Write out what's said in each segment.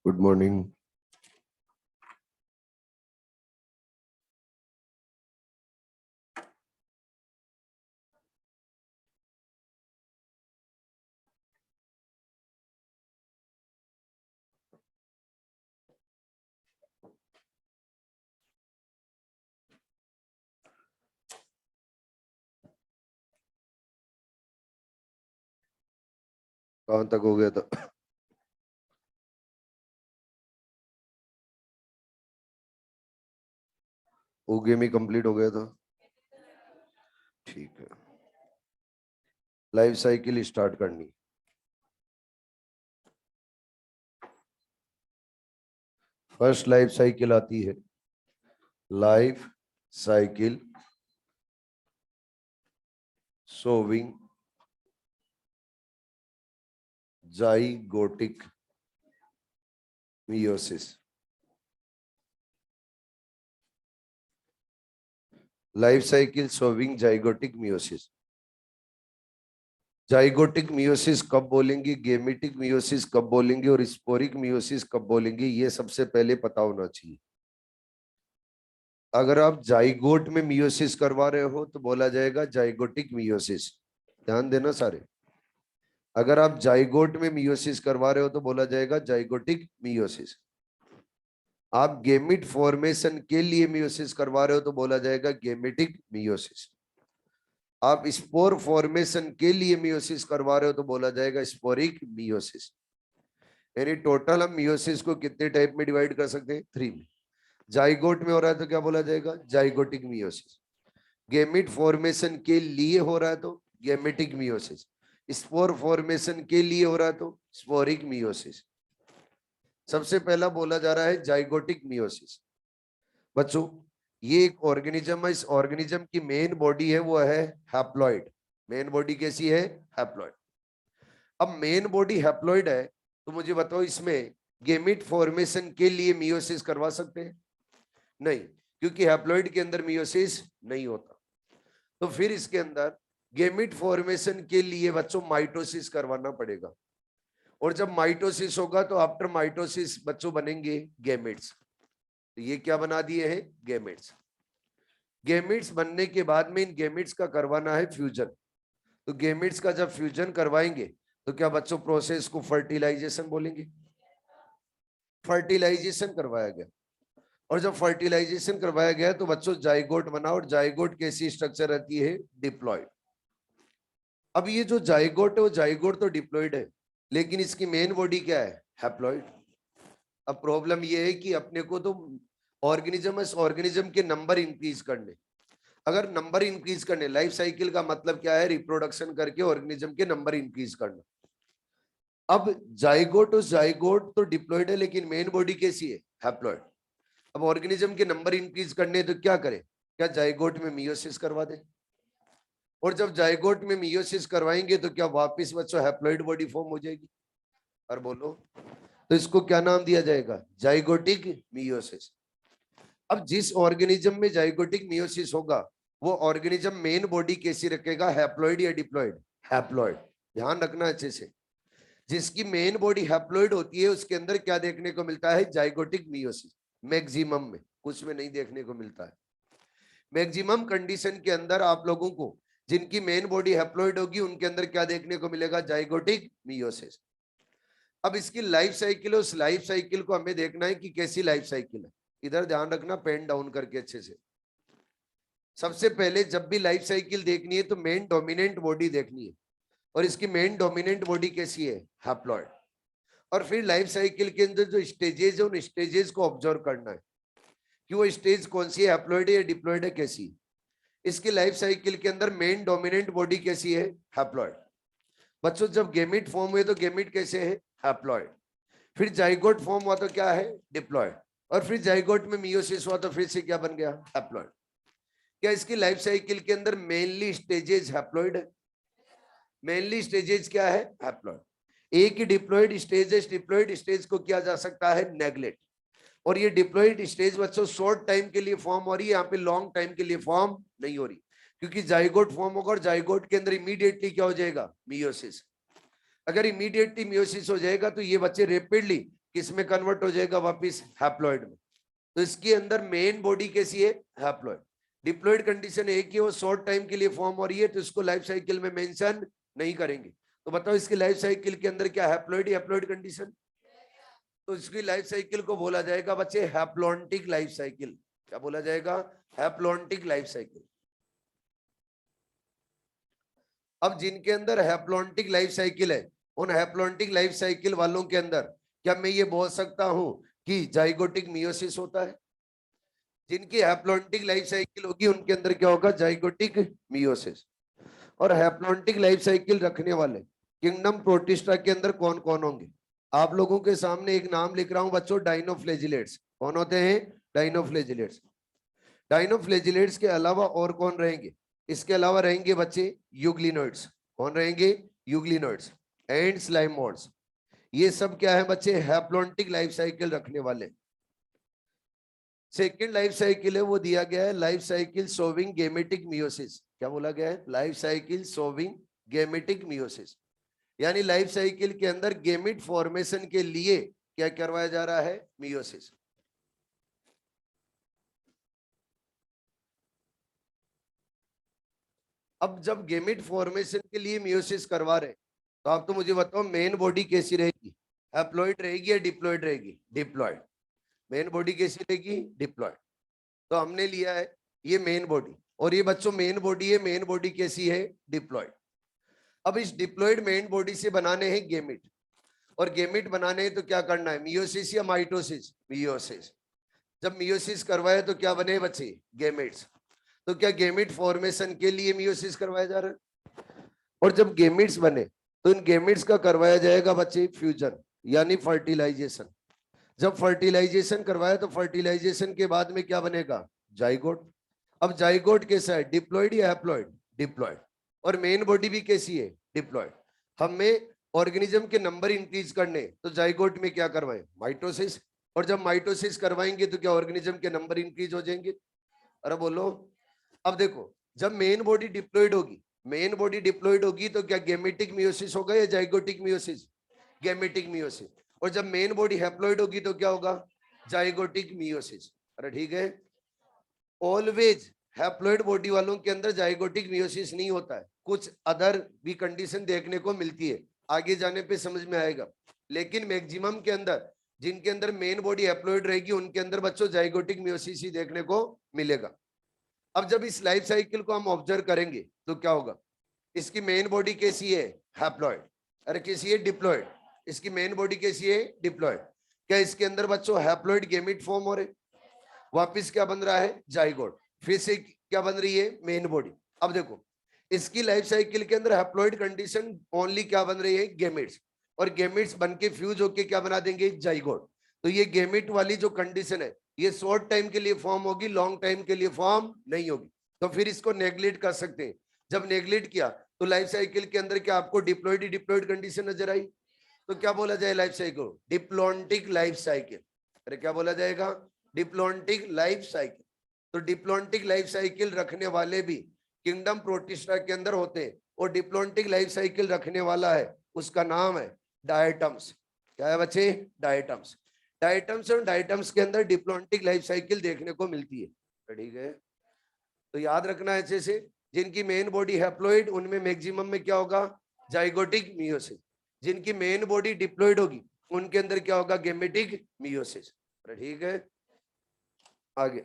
Good morning. कहाँ तक हो गया था? वो गेम ही कंप्लीट हो गया था। ठीक है, लाइफ साइकिल स्टार्ट करनी। फर्स्ट लाइफ साइकिल आती है life cycle sowing zygotic meiosis. Life cycle sowing zygotic meiosis. Zygotic meiosis कब बोलेंगे, गेमेटिक मियोसिस कब बोलेंगे और स्पोरिक मियोसिस कब बोलेंगे, ये सबसे पहले पता होना चाहिए। अगर आप जाइगोट में मियोसिस करवा रहे हो तो बोला जाएगा जाइगोटिक मियोसिस। ध्यान देना सारे। अगर आप जाइगोट में मियोसिस करवा रहे हो तो बोला जाएगा जाइगोटिक मियोसिस। आप गेमिट फॉर्मेशन के लिए मियोसिस करवा रहे हो तो बोला जाएगा गेमेटिक मियोसिस। आप स्पोर फॉर्मेशन के लिए मियोसिस करवा रहे हो तो बोला जाएगा स्पोरिक मियोसिस। यानी टोटल हम मियोसिस को कितने टाइप में डिवाइड कर सकते हैं? 3 में। जाइगोट में हो रहा है तो क्या बोला जाएगा? Zygotic meiosis. गेमिट फॉर्मेशन के लिए हो रहा है तो गेमेटिक मियोसिस। स्पोर फॉर्मेशन के लिए हो रहा है तो स्पोरिक मियोसिस। सबसे पहला बोला जा रहा है जाइगोटिक मियोसिस। बच्चों, ये एक ऑर्गेनिज्म है। इस ऑर्गेनिज्म की मेन बॉडी है वो है हैप्लॉइड। मेन बॉडी कैसी है? हैप्लॉइड। अब मेन बॉडी हैप्लॉइड है तो मुझे बताओ इसमें गेमिट फॉर्मेशन के लिए मियोसिस करवा सकते हैं? नहीं, क्योंकि हैप्लॉइड के अंदर मियोसिस नहीं होता। तो फिर इसके अंदर गेमिट फॉर्मेशन के लिए बच्चों माइटोसिस करवाना पड़ेगा। और जब माइटोसिस होगा तो आफ्टर माइटोसिस बच्चों बनेंगे गेमेट्स। तो ये क्या बना दिए हैं? गेमेट्स। गेमेट्स बनने के बाद में इन गेमेट्स का करवाना है फ्यूजन। तो गेमेट्स का जब फ्यूजन करवाएंगे तो क्या बच्चों प्रोसेस को फर्टिलाइजेशन बोलेंगे? फर्टिलाइजेशन करवाया गया। और जब फर्टिलाइजेशन करवाया गया तो बच्चों जाइगोट बना। और जाइगोट कैसी स्ट्रक्चर रहती है? डिप्लॉयड। अब ये जो जाइगोट है वो जाइगोट तो डिप्लॉयड है, लेकिन इसकी मेन बॉडी क्या है? हैप्लॉइड। अब प्रॉब्लम ये है कि अपने को तो ऑर्गेनिज्म के नंबर इंक्रीज करने। अगर नंबर इंक्रीज करने, लाइफ साइकिल का मतलब क्या है? रिप्रोडक्शन करके ऑर्गेनिज्म के नंबर इंक्रीज करना। अब जाइगोट तो डिप्लॉयड है, लेकिन मेन बॉडी कैसी है? हैप्लॉइड। अब ऑर्गेनिज्म के नंबर इंक्रीज करने तो क्या करें? क्या जाइगोट में मियोसिस करवा दें? और जब जाइगोट में मियोसिस करवाएंगे तो क्या वापस बच्चों हैप्लॉइड बॉडी फॉर्म हो जाएगी? और बोलो, तो इसको क्या नाम दिया जाएगा? Zygotic meiosis. अब जिस ऑर्गेनिज्म में जाइगोटिक मियोसिस होगा वो ऑर्गेनिज्म मेन बॉडी कैसी रखेगा? हैप्लॉइड या डिप्लॉइड? हैप्लॉइड। ध्यान रखना अच्छे से। जिसकी मेन बॉडी हैप्लॉइड होती है उसके अंदर क्या देखने को मिलता है? Zygotic meiosis. मैक्सिमम में, कुछ में नहीं देखने को मिलता है। मैक्सिमम कंडीशन के अंदर आप लोगों को जिनकी मेन बॉडी हैप्लॉइड होगी उनके अंदर क्या देखने को मिलेगा? Zygotic meiosis. अब इसकी लाइफ साइकिल है, उस लाइफ साइकिल को हमें देखना है कि कैसी लाइफ साइकिल है। इधर ध्यान रखना, पेन डाउन करके अच्छे से। सबसे पहले जब भी लाइफ साइकिल देखनी है तो मेन डोमिनेंट बॉडी देखनी है। और इसकी मेन डोमिनेंट बॉडी कैसी है? हैप्लॉइड। और फिर लाइफ साइकिल के अंदर जो स्टेजेस है उन स्टेजेस को ऑब्जर्व करना है कि वो स्टेज कौन सी है? हैप्लॉइड है या डिप्लॉइड है? कैसी? इसकी लाइफ साइकिल के अंदर मेन डोमिनेंट बॉडी कैसी है? हैप्लॉइड। बच्चों, जब गेमिट फॉर्म हुए तो गेमिट कैसे है? हैप्लॉइड। फिर जाइगोट फॉर्म हुआ तो क्या है? डिप्लॉइड। और फिर जाइगोट में मियोसिस हुआ तो फिर से क्या बन गया? हैप्लॉइड। क्या इसकी लाइफ साइकिल के अंदर मेनली स्टेजेस हैप्लॉइड है? मेनली स्टेजेस क्या है? हैप्लॉइड। एक ही डिप्लॉइड स्टेज है, डिप्लॉइड स्टेज को किया जा सकता है नेग्लेक्ट। और ये डिप्लॉइड स्टेज बच्चों शॉर्ट टाइम के लिए फॉर्म हो रही है, यहाँ पे लॉन्ग टाइम के लिए फॉर्म नहीं हो रही, क्योंकि जाइगोट फॉर्म होगा और जाइगोट के अंदर इमीडिएटली क्या हो जाएगा? मियोसिस। अगर इमीडिएटली मियोसिस हो जाएगा तो ये बच्चे रेपिडली किस में कन्वर्ट हो जाएगा, वापिस हैप्लॉइड में। तो इसके अंदर मेन बॉडी कैसी है, हैप्लॉइड। डिप्लॉइड कंडीशन एक ही, वो शॉर्ट टाइम के लिए फॉर्म हो रही है, तो इसको लाइफ साइकिल में मेंशन नहीं करेंगे। तो बताओ इसकी लाइफ साइकिल के अंदर क्या हैप्लॉइड या हैप्लॉइड कंडीशन, तो इसकी लाइफ साइकिल को बोला जाएगा बच्चे हैप्लॉन्टिक लाइफ साइकिल। क्या बोला जाएगा, हैप्लॉन्टिक लाइफ साइकिल। अब जिनके अंदर हैप्लॉन्टिक लाइफ साइकिल है, उन हैप्लॉन्टिक लाइफ साइकिल वालों के अंदर क्या मैं ये बोल सकता हूं कि जाइगोटिक मियोसिस होता है। जिनकी हैप्लॉन्टिक लाइफ साइकिल होगी उनके अंदर क्या होगा, जाइगोटिक मियोसिस। और हैप्लॉन्टिक लाइफ साइकिल रखने वाले किंगडम प्रोटिस्टा के अंदर कौन कौन होंगे, आप लोगों के सामने एक नाम लिख रहा हूं बच्चों, डाइनोफ्लेजिलेट्स। कौन होते हैं, डाइनोफ्लेजिलेट्स। डाइनोफ्लेजिलेट्स के अलावा और कौन रहेंगे, इसके अलावा रहेंगे बच्चे यूग्लिनोइड्स। कौन रहेंगे, यूग्लिनोइड्स एंड स्लाइमोड्स। ये सब क्या है बच्चे, हैप्लॉन्टिक लाइफ साइकिल रखने वाले। सेकेंड लाइफ साइकिल है वो दिया गया है life cycle sowing gametic meiosis. क्या बोला गया है, life cycle sowing gametic meiosis. यानी लाइफ साइकिल के अंदर गेमिट फॉर्मेशन के लिए क्या करवाया जा रहा है, मियोसिस। अब जब गेमिट फॉर्मेशन के लिए मियोसिस करवा रहे, तो आप तो मुझे बताओ मेन बॉडी कैसी रहेगी, हैप्लॉइड रहेगी या डिप्लॉइड रहेगी, डिप्लॉइड। मेन बॉडी कैसी रहेगी, डिप्लॉइड। तो हमने लिया है ये मेन बॉडी, और ये बच्चों मेन बॉडी है, मेन बॉडी कैसी है, डिप्लॉइड। अब इस डिप्लॉइड मेन बॉडी से बनाने हैं गेमिट, और गेमिट बनाने हैं तो क्या करना है, मियोसिस या माइटोसिस, मियोसिस। जब मियोसिस करवाए तो क्या बने बच्चे, गेमिट्स। तो क्या गेमिट फॉर्मेशन के लिए मियोसिस करवाया जा रहा है, और जब गेमिट्स बने तो इन गेमिट्स का करवाया जाएगा बच्चे फ्यूजन यानी फर्टिलाइजेशन। जब फर्टिलाइजेशन करवाया तो फर्टिलाइजेशन के बाद में क्या बनेगा, जाइगोट। अब जाइगोट कैसा है, डिप्लॉइड या हैप्लॉइड, डिप्लॉइड। और मेन बॉडी भी कैसी है, डिप्लॉइड। हमें ऑर्गेनिज्म के नंबर इंक्रीज करने तो जाइगोट में क्या करवाएं, माइटोसिस। और जब माइटोसिस करवाएंगे तो क्या ऑर्गेनिज्म के नंबर इंक्रीज हो जाएंगे। अरे बोलो, अब देखो जब मेन बॉडी डिप्लॉइड होगी, मेन बॉडी डिप्लॉइड होगी तो क्या गेमेटिक मियोसिस होगा या जाइगोटिक मियोसिस, गेमेटिक मियोसिस। और जब मेन बॉडी हैप्लॉइड होगी तो क्या होगा, जाइगोटिक मियोसिस। अरे ठीक है, ऑलवेज हैप्लॉइड बॉडी वालों के अंदर जाइगोटिक मियोसिस नहीं होता है, कुछ अदर भी कंडीशन देखने को मिलती है, आगे जाने पे समझ में आएगा। लेकिन मैक्सिमम के अंदर जिनके अंदर मेन बॉडी हैप्लॉइड रहेगी उनके अंदर बच्चों जाइगोटिक मियोसिस ही देखने को मिलेगा। अब जब इस लाइफ साइकिल को हम ऑब्जर्व करेंगे तो क्या होगा, इसकी मेन बॉडी कैसी है, हैप्लॉइड। अरे कैसी है, डिप्लॉइड। इसकी मेन बॉडी कैसी है, डिप्लॉइड। क्या इसके अंदर बच्चों हैप्लॉइड गेमिट फॉर्म हो रहे, वापिस क्या बन रहा है, जाइगोट। फिर से क्या बन रही है, मेन बॉडी। अब देखो इसकी लाइफ साइकिल के अंदर हैप्लॉइड कंडीशन ओनली क्या बन रही है, गेमिट्स। और गेमिट्स बन के फ्यूज होके क्या बना देंगे, जाइगोट। तो ये गेमिट वाली जो कंडीशन है ये शॉर्ट टाइम के लिए फॉर्म होगी, लॉन्ग टाइम के लिए फॉर्म नहीं होगी। तो फिर इसको नेग्लेक्ट कर सकते हैं। जब नेग्लेक्ट किया तो लाइफ साइकिल के अंदर क्या आपको डिप्लॉइड डिप्लॉइड कंडीशन नजर आई, तो क्या बोला जाए life cycle, diplontic life cycle. अरे क्या बोला जाएगा, डिप्लॉन्टिक लाइफ साइकिल। तो डिप्लॉन्टिक लाइफ साइकिल रखने वाले भी किंगडम प्रोटिस्टा के अंदर होते हैं, और डिप्लॉन्टिक लाइफ साइकिल रखने वाला है उसका नाम है डायटम्स। क्या है बच्चे, डायटम्स। डायटम्स और डायटम्स के अंदर डिप्लॉन्टिक लाइफ साइकिल देखने को मिलती है, ठीक है। तो याद रखना है अच्छे से, जिनकी मेन बॉडी हैप्लॉइड उनमें मैक्सिमम में क्या होगा, जाइगोटिक मियोसिस। जिनकी मेन बॉडी डिप्लॉइड होगी उनके अंदर क्या होगा, गेमेटिक मियोसिस। ठीक है, आगे।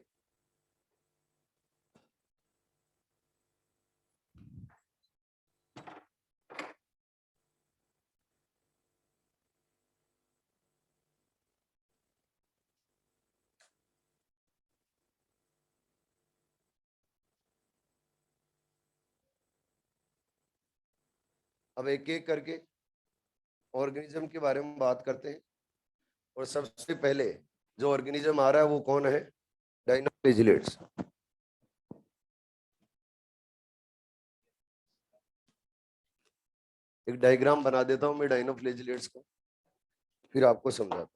अब एक एक करके ऑर्गेनिज्म के बारे में बात करते हैं। और सबसे पहले जो ऑर्गेनिज्म आ रहा है वो कौन है, डायनोफ्लेजिलेट्स। एक डायग्राम बना देता हूं मैं डायनोफ्लेजिलेट्स का, फिर आपको समझाता हूं।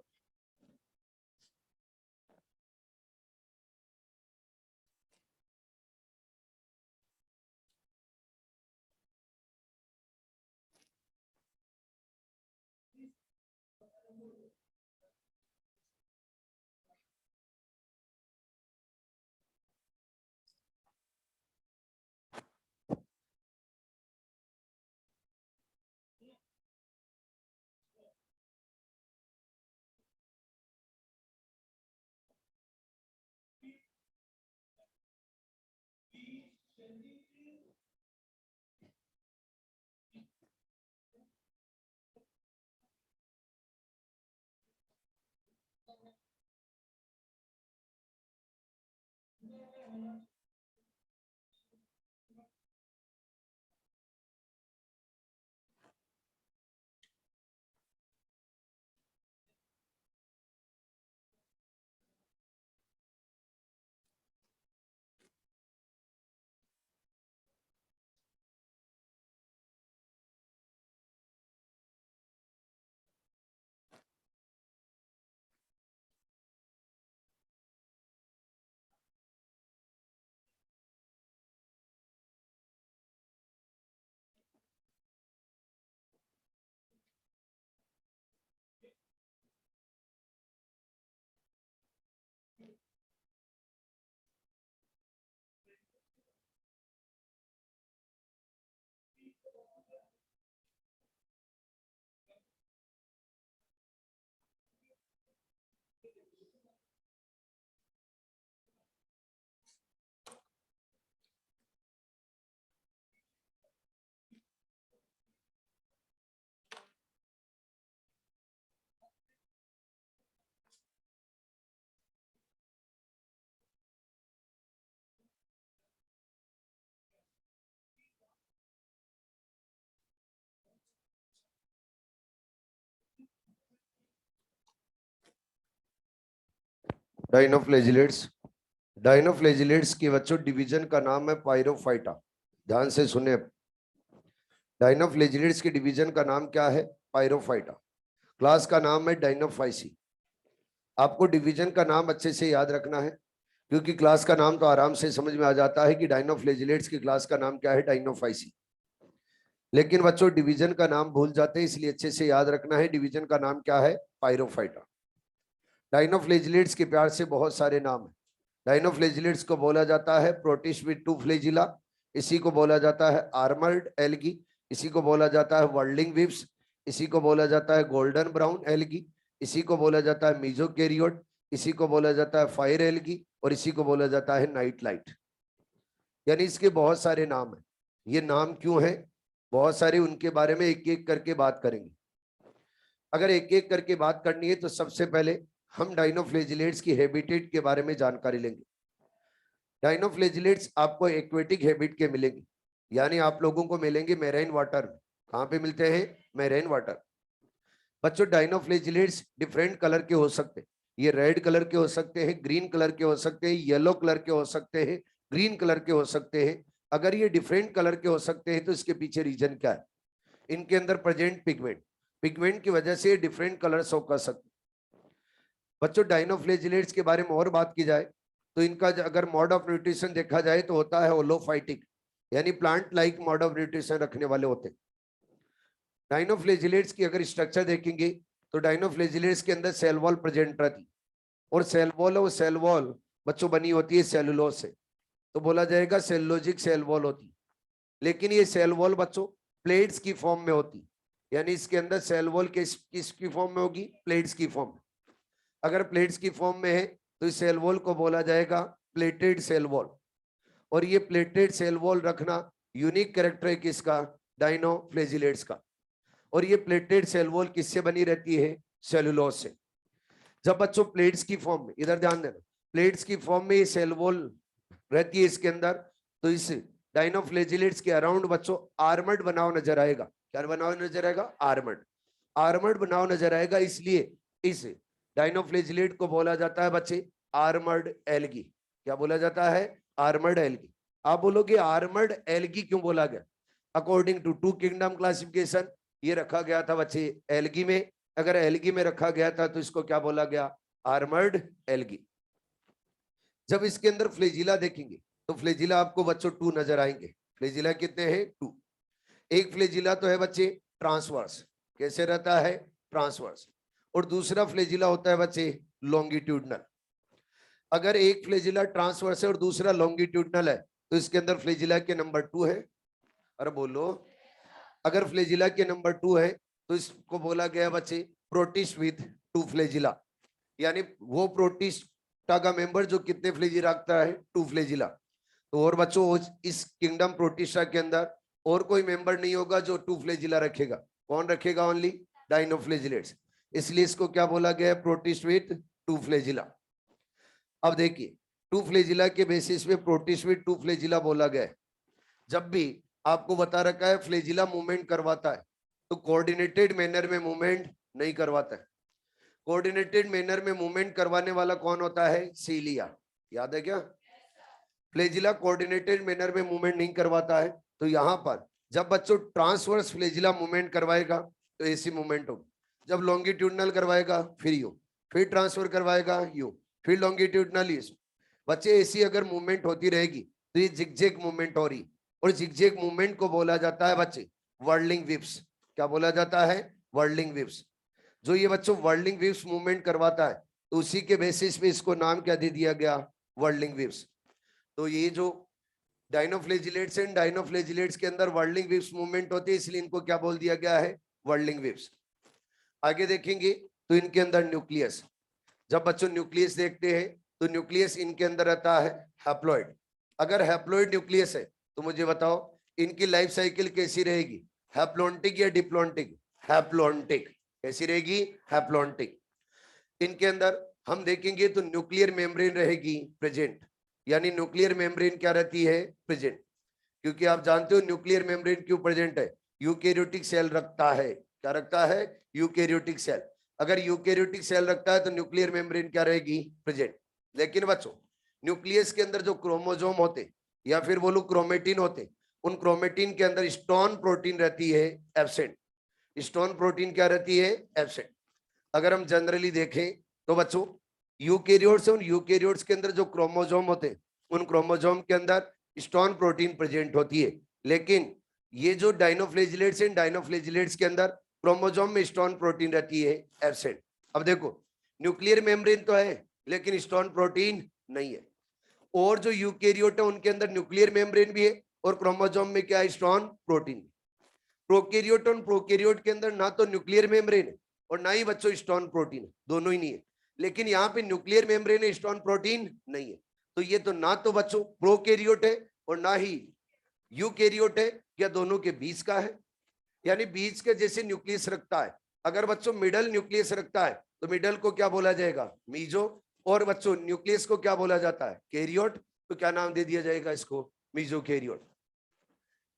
डाइनोफ्लेजिलेट्स। डाइनोफ्लेजिलेट्स के बच्चों डिवीजन का नाम है पायरोफाइटा। ध्यान से सुने, डाइनोफ्लेजिलेट्स के डिवीजन का नाम क्या है? पायरोफाइटा। क्लास का नाम है डाइनोफाइसी। आपको डिवीजन का नाम अच्छे से याद रखना है, क्योंकि क्लास का नाम तो आराम से समझ में आ जाता है कि डाइनोफ्लेजिलेट्स की क्लास का नाम क्या है, डाइनोफाइसी। लेकिन बच्चों डिवीजन का नाम भूल जाते हैं, इसलिए अच्छे से याद रखना है डिवीजन का नाम क्या है, पायरोफाइटा। डाइनोफ्लेजिलेट्स के प्यार से बहुत सारे नाम है। डाइनोफ्लेजिलेट्स को बोला जाता है प्रोटिस्ट विद टू फ्लेजिला, इसी को बोला जाता है आर्मर्ड एल्गी, इसी को बोला जाता है वर्ल्डिंग विप्स, इसी को बोला जाता है गोल्डन ब्राउन एल्गी, इसी को बोला जाता है मीजोकैरियोट, इसी को बोला जाता है फायर एल्गी, और इसी को बोला जाता है नाइट लाइट। यानी इसके बहुत सारे नाम हैं। ये नाम क्यों है? बहुत सारे, उनके बारे में एक एक करके बात करेंगे। अगर एक एक करके बात करनी है तो सबसे पहले हम डाइनोफ्लेजिलेट्स की हैबिटेट के बारे में जानकारी लेंगे। डाइनोफ्लेजिलेट्स आपको एक्वेटिक हैबिट के मिलेंगे, यानी आप लोगों को मिलेंगे मैराइन वाटर में। कहां पे मिलते हैं? Marine water. बच्चों डाइनोफ्लेजिलेट्स डिफरेंट कलर के हो सकते हैं। ये रेड कलर के हो सकते हैं, ग्रीन कलर के हो सकते हैं, येलो कलर के हो सकते हैं, ग्रीन कलर के हो सकते हैं। अगर ये डिफरेंट कलर के हो सकते हैं तो इसके पीछे रीजन क्या है? इनके अंदर प्रेजेंट पिगमेंट, पिगमेंट की वजह से डिफरेंट कलर शो कर सकते। बच्चों डाइनोफ्लेजिलेट्स के बारे में और बात की जाए तो इनका अगर मोड ऑफ न्यूट्रिशन देखा जाए तो होता है होलोफाइटिक, यानी plant like mode of nutrition रखने वाले होते हैं। डाइनोफ्लेजिलेट्स की अगर स्ट्रक्चर देखेंगे तो डाइनोफ्लेजिलेट्स के अंदर सेल वॉल प्रेजेंट रहती, और सेल वॉल, और सेल वॉल बच्चों बनी होती है सेलुलोज से, तो बोला जाएगा सेलुलोजिक सेल वॉल होती। लेकिन ये सेल वॉल बच्चों प्लेट्स की फॉर्म में होती, यानी इसके अंदर सेल वॉल किसकी फॉर्म में होगी? प्लेट्स की फॉर्म में। अगर प्लेट्स की फॉर्म में है तो इस सेल वॉल को बोला जाएगा प्लेटेड सेल वॉल। और ये प्लेटेड सेल वॉल रखना यूनिक कैरेक्टर है किसका? डाइनोफ्लेजिलेट्स का। और ये प्लेटेड सेल वॉल किससे बनी रहती है? सेलुलोज से। जब बच्चों प्लेट्स की फॉर्म में, इधर ध्यान देना, प्लेट्स की फॉर्म में ये सेल वॉल रहती है इसके अंदर, तो इस डाइनोफ्लेजिलेट्स के अराउंड बच्चों आर्मर्ड बनाव नजर आएगा। क्या बनाव नजर आएगा? आर्मर्ड। आर्मर्ड बनाव नजर आएगा, इसलिए इस डाइनोफ्लेजिलेट को बोला जाता है बच्चे आर्मर्ड एल्गी। क्या बोला जाता है? Armoured algae. आप बोलोगे आर्मर्ड एल्गी क्यों बोला गया? According to two kingdom classification ये रखा गया था बच्चे एल्गी में। अगर एल्गी में रखा गया था तो इसको क्या बोला गया? Armoured algae. जब इसके अंदर फ्लेजिला देखेंगे तो फ्लेजिला आपको बच्चों 2 नजर आएंगे। फ्लेजिला कितने हैं? 2। एक फ्लेजिला तो है बच्चे ट्रांसवर्स, कैसे रहता है? ट्रांसवर्स। और दूसरा फ्लेजिला होता है बच्चे लॉन्गिट्यूडनल। अगर एक फ्लेजिला ट्रांसवर्स है और दूसरा लॉन्गिट्यूडनल है तो इसके अंदर फ्लेजिला के नंबर 2 है। अरे बोलो, अगर फ्लेजिला के नंबर 2 है तो इसको बोला गया बच्चे प्रोटिस्ट विथ 2 फ्लेजिला, यानी वो प्रोटिस्टा का मेंबर जो कितने फ्लेजिला रखता है? 2 फ्लेजिला। तो और बच्चों इस किंगडम प्रोटिस्टा के अंदर और कोई मेंबर नहीं होगा जो 2 फ्लेजिला रखेगा। कौन रखेगा? ओनली डाइनोफ्लेजिलेट्स। इसलिए इसको क्या बोला गया? Protist with 2 flagella. अब देखिए टू फ्लेजिला के बेसिस पे प्रोटिस्ट में टू फ्लेजिला बोला गया है। जब भी आपको बता रखा है फ्लेजिला मूवमेंट करवाता है तो कोऑर्डिनेटेड मैनर में मूवमेंट नहीं करवाता है। कोऑर्डिनेटेड मैनर में मूवमेंट करवाने वाला कौन होता है? सीलिया। याद है क्या? फ्लेजिला कोऑर्डिनेटेड मैनर में मूवमेंट नहीं करवाता है। तो यहां पर जब बच्चों ट्रांसवर्स फ्लेजिला मूवमेंट करवाएगा तो ऐसी मूवमेंट होगी। जब लॉन्गिट्यूडनल करवाएगा फिर यू, फिर ट्रांसफर करवाएगा यू, फिर लॉन्गिट्यूडनल यू। बच्चे ऐसी अगर मूवमेंट होती रहेगी तो ये जिगजैग मूवमेंट हो रही, और जिगजैग मूवमेंट को बोला जाता है बच्चे वर्लिंग विप्स। क्या बोला जाता है? वर्लिंग विप्स। जो ये बच्चों वर्लिंग विप्स मूवमेंट करवाता है तो उसी के बेसिस पे इसको नाम क्या दे दिया गया? वर्लिंग विप्स। तो ये जो डायनोफ्लेजिलेट्स एंड डायनोफ्लेजिलेट्स के अंदर वर्लिंग विप्स मूवमेंट होती है, इसलिए इनको क्या बोल दिया गया है? वर्लिंग विप्स। आगे देखेंगे तो इनके अंदर न्यूक्लियस, जब बच्चों न्यूक्लियस देखते हैं तो न्यूक्लियस इनके अंदर रहता है हैप्लॉइड। अगर हैप्लॉइड न्यूक्लियस है तो मुझे बताओ इनकी लाइफ साइकिल कैसी रहेगी? हैप्लॉन्टिक या डिप्लॉन्टिक? हैप्लॉन्टिक। कैसी रहेगी? हैप्लॉन्टिक। इनके अंदर हम देखेंगे तो न्यूक्लियर मेम्ब्रेन रहेगी प्रेजेंट, यानी न्यूक्लियर मेम्ब्रेन क्या रहती है? प्रेजेंट। क्योंकि आप जानते हो न्यूक्लियर मेम्ब्रेन क्यों प्रेजेंट है? यूकैरियोटिक सेल रखता है। क्या रखता है? Eukaryotic cell. अगर यूकैरियोटिक सेल रखता है तो न्यूक्लियर मेम्ब्रेन क्या रहेगी? प्रेजेंट। लेकिन बच्चों न्यूक्लियस के अंदर जो क्रोमोसोम होते या फिर बोलो क्रोमेटिन होते, उन क्रोमेटिन के अंदर स्टोन प्रोटीन रहती है एब्सेंट। स्टोन प्रोटीन क्या रहती है? एब्सेंट। अगर हम जनरली देखें तो बच्चों यूकैरियोट्स उन यूकैरियोट्स के अंदर जो क्रोमोसोम होते उन क्रोमोसोम के अंदर स्टोन प्रोटीन प्रेजेंट होती है। लेकिन ये जो डायनोफ्लेजिलेट्स हैं, डायनोफ्लेजिलेट्स के अंदर क्रोमोसोम में स्टोन प्रोटीन रहती है एब्सेंट। अब देखो न्यूक्लियर मेम्ब्रेन तो है लेकिन स्टोन प्रोटीन नहीं है। और जो यूकैरियोट है उनके अंदर न्यूक्लियर मेम्ब्रेन भी है और क्रोमोसोम में क्या है? Stone protein. प्रोकैरियोट और प्रोकैरियोट के अंदर ना तो न्यूक्लियर मेम्ब्रेन है और ना ही बच्चों स्टोन प्रोटीन है, दोनों ही नहीं है। लेकिन यहाँ पे न्यूक्लियर मेम्ब्रेन है, स्टोन प्रोटीन नहीं है। तो ये तो ना तो बच्चों प्रोकैरियोट है और ना ही यूकैरियोट है, या दोनों के बीच का है। यानी बीच के जैसे न्यूक्लियस रखता है। अगर बच्चों मिडल न्यूक्लियस रखता है तो मिडल को क्या बोला जाएगा? मीजो। और बच्चों न्यूक्लियस को क्या बोला जाता है? कैरियोट। तो क्या नाम दे दिया जाएगा इसको? मीजो कैरियोट।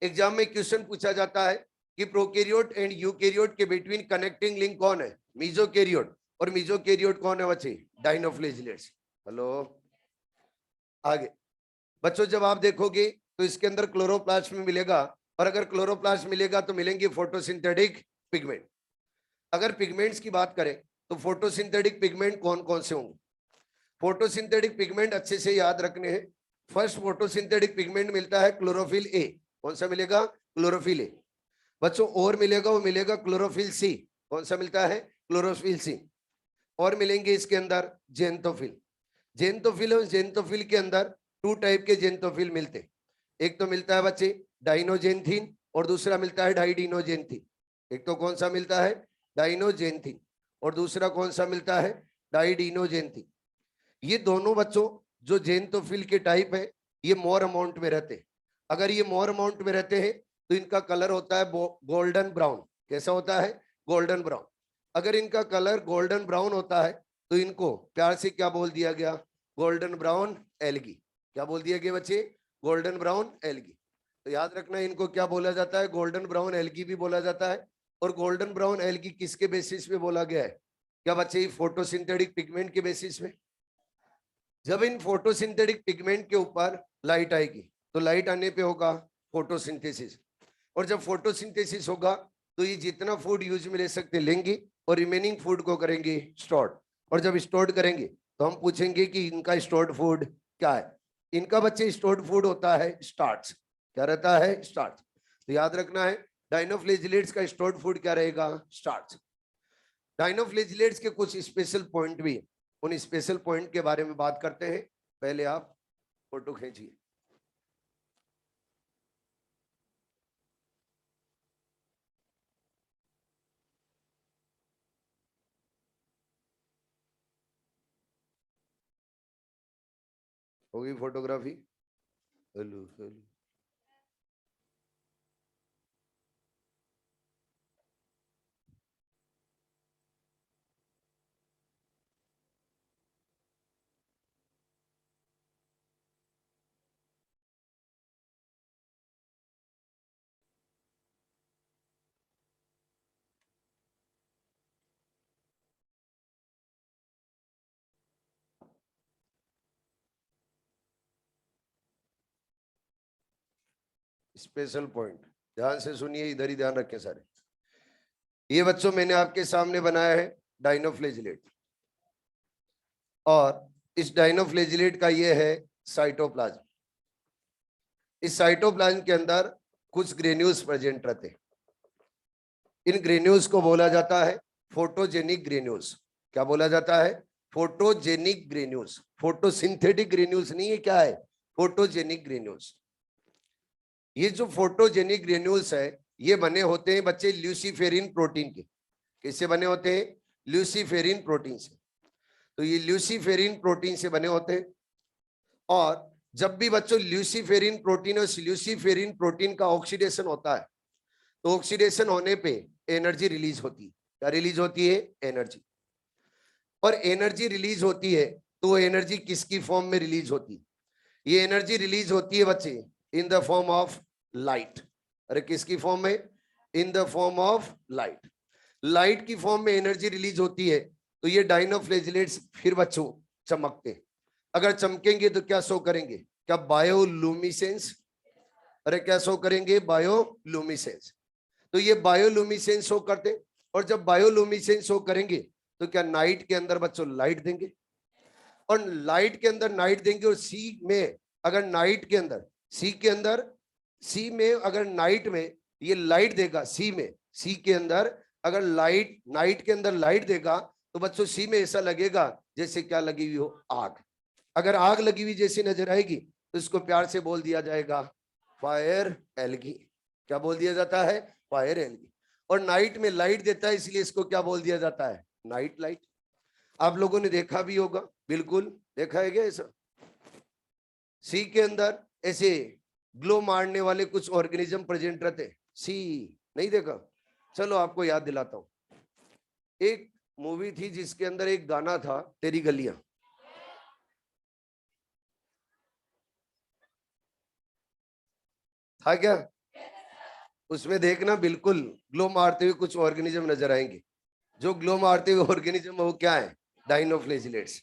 एग्जाम में क्वेश्चन पूछा जाता है कि प्रोकैरियोट एंड यूकैरियोट के बिटवीन कनेक्टिंग लिंक कौन है? मीजोकैरियोट। और मीजोकैरियोट कौन है बच्चे? डायनोफ्लेजिलेट्स। हेलो, आगे बच्चों जब आप देखोगे तो इसके अंदर क्लोरोप्लास्ट में मिलेगा, और अगर क्लोरोप्लास्ट मिलेगा तो मिलेंगे फोटोसिंथेटिक पिगमेंट। अगर पिगमेंट्स की बात करें तो फोटोसिंथेटिक पिगमेंट कौन कौन से होंगे? फोटोसिंथेटिक पिगमेंट अच्छे से याद रखने हैं। फर्स्ट फोटोसिंथेटिक पिगमेंट मिलता है क्लोरोफिल ए। कौन सा मिलेगा? क्लोरोफिल ए। बच्चों और मिलेगा, वो मिलेगा क्लोरोफिल सी। कौन सा मिलता है? Chlorophyll C. और मिलेंगे इसके अंदर जेंथोफिल। जेंथोफिल और जेंथोफिल के अंदर टू टाइप के जेंथोफिल मिलते हैं। एक तो मिलता है बच्चे डाइनोजेंथिन और दूसरा मिलता है डाइडिनोजेंथिन। एक तो कौन सा मिलता है? डाइनोजेंथिन। और दूसरा कौन सा मिलता है? डाइडिनोजेंथिन। ये दोनों बच्चों जो जेंथोफिल के टाइप है ये मोर अमाउंट में रहते हैं। अगर ये मोर अमाउंट में रहते हैं तो इनका कलर होता है गोल्डन ब्राउन। कैसा होता है? Golden brown. अगर इनका कलर गोल्डन ब्राउन होता है तो इनको प्यार से क्या बोल दिया गया? Golden brown algae. क्या बोल दिया गया बच्चे? Golden brown algae. तो याद रखना इनको क्या बोला जाता है? गोल्डन ब्राउन एल्गी भी बोला जाता है। और गोल्डन ब्राउन एल्गी किसके बेसिस पे बोला गया है? क्या बच्चे? फोटोसिंथेटिक पिगमेंट के बेसिस पे। जब इन फोटोसिंथेटिक पिगमेंट के ऊपर लाइट आएगी तो लाइट आने पे होगा फोटोसिंथेसिस। और जब फोटोसिंथेसिस होगा तो ये जितना फूड यूज में ले सकते लेंगे और रिमेनिंग फूड को करेंगे स्टोर्ड। और जब स्टोर्ड करेंगे तो हम पूछेंगे कि इनका स्टोर्ड फूड क्या है? इनका बच्चे स्टोर्ड फूड होता है स्टार्च। क्या रहता है? स्टार्च। तो याद रखना है डायनोफ्लेजिलेट्स का स्टोर्ड फूड क्या रहेगा? स्टार्च। डायनोफ्लेजिलेट्स के कुछ स्पेशल पॉइंट भी, उन स्पेशल पॉइंट के बारे में बात करते हैं। पहले आप फोटो खींचिए। होगी photography? Hello hello. Special point, ध्यान से सुनिए, इधर ही ध्यान रखें सारे। ये बच्चों मैंने आपके सामने बनाया है डाइनोफ्लेजिलेट, और इस डाइनोफ्लेजिलेट का ये है साइटोप्लाज्म। इस साइटोप्लाज्म के अंदर कुछ ग्रेन्यूल्स प्रेजेंट रहते हैं। इन ग्रेन्यूल्स को बोला जाता है फोटोजेनिक ग्रेन्यूल्स। क्या बोला जाता है? Photogenic granules. फोटोसिंथेटिक ग्रेन्यूल्स नहीं है, क्या है? Photogenic granules. ये जो फोटोजेनिक ग्रेन्यूल्स है, ये बने होते हैं बच्चे ल्यूसीफेरिन प्रोटीन के। किससे बने होते हैं? ल्यूसीफेरिन प्रोटीन से। तो ये ल्यूसीफेरिन प्रोटीन से बने होते हैं। और जब भी बच्चों ल्यूसीफेरिन प्रोटीन और ल्यूसीफेरिन प्रोटीन का ऑक्सीडेशन होता है, तो ऑक्सीडेशन होने पे एनर्जी रिलीज होती है। क्या रिलीज होती है? एनर्जी। और एनर्जी रिलीज होती है तो एनर्जी किसकी फॉर्म में रिलीज होती है? ये एनर्जी रिलीज होती है बच्चे in the form of light. अरे किसकी फॉर्म में? In the form of light. Light की फॉर्म में एनर्जी रिलीज होती है, तो ये डाइनोफ्लेजिलेट्स फिर बच्चों चमकते। अगर चमकेंगे तो क्या शो करेंगे? क्या बायोलुमिसेंस। अरे क्या शो करेंगे? बायोलुमिसेंस। तो ये बायोलुमिसेंस शो करते, और जब बायोलुमिसेंस शो करेंगे तो क्या नाइट के अंदर बच्चों लाइट देंगे। और लाइट के अंदर नाइट देंगे, और सी में अगर नाइट के अंदर, सी के अंदर, सी में अगर नाइट में ये लाइट देगा, सी में, सी के अंदर अगर लाइट, नाइट के अंदर लाइट देगा, तो बच्चों सी में ऐसा लगेगा जैसे क्या लगी हुई हो? आग। अगर आग लगी हुई जैसी नजर आएगी तो इसको प्यार से बोल दिया जाएगा फायर एलगी। क्या बोल दिया जाता है? Fire algae. और नाइट में लाइट देता है, इसलिए इसको क्या बोल दिया जाता है? Night light. आप लोगों ने देखा भी होगा, बिल्कुल देखा है क्या ऐसा? सी के अंदर ऐसे ग्लो मारने वाले कुछ ऑर्गेनिज्म प्रेजेंट रहते। सी नहीं देखा? चलो आपको याद दिलाता हूं। एक मूवी थी जिसके अंदर एक गाना था, तेरी गलियां। था क्या? उसमें देखना, बिल्कुल ग्लो मारते हुए कुछ ऑर्गेनिज्म नजर आएंगे। जो ग्लो मारते हुए ऑर्गेनिज्म है वो क्या है? डाइनोफ्लेजिलेट्स।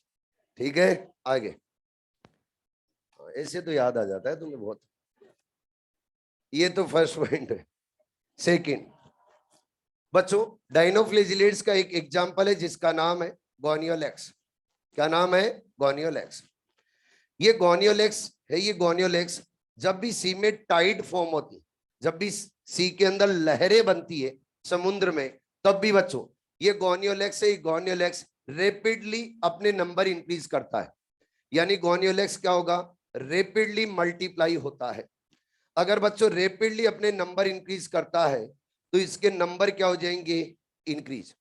ठीक है, आगे। ऐसे तो याद आ जाता है तुम्हें बहुत। ये तो फर्स्ट पॉइंट है। सेकंड बच्चों, डाइनोफ्लेजिलेट्स का एक एग्जांपल है जिसका नाम है गोनियोलेक्स। क्या नाम है? गोनियोलेक्स। ये गोनियोलेक्स है, ये गोनियोलेक्स जब भी सी में टाइड फॉर्म होती है, जब भी सी के अंदर लहरें बनती है समुद्र में, तब भी बच्चों ये गोनियोलेक्स है, ये गोनियोलेक्स रेपिडली अपने नंबर इंक्रीज करता है। यानी गोनियोलेक्स क्या होगा? रेपिडली मल्टीप्लाई होता है। अगर बच्चों रेपिडली अपने नंबर इंक्रीज करता है तो इसके नंबर क्या हो जाएंगे? इंक्रीज।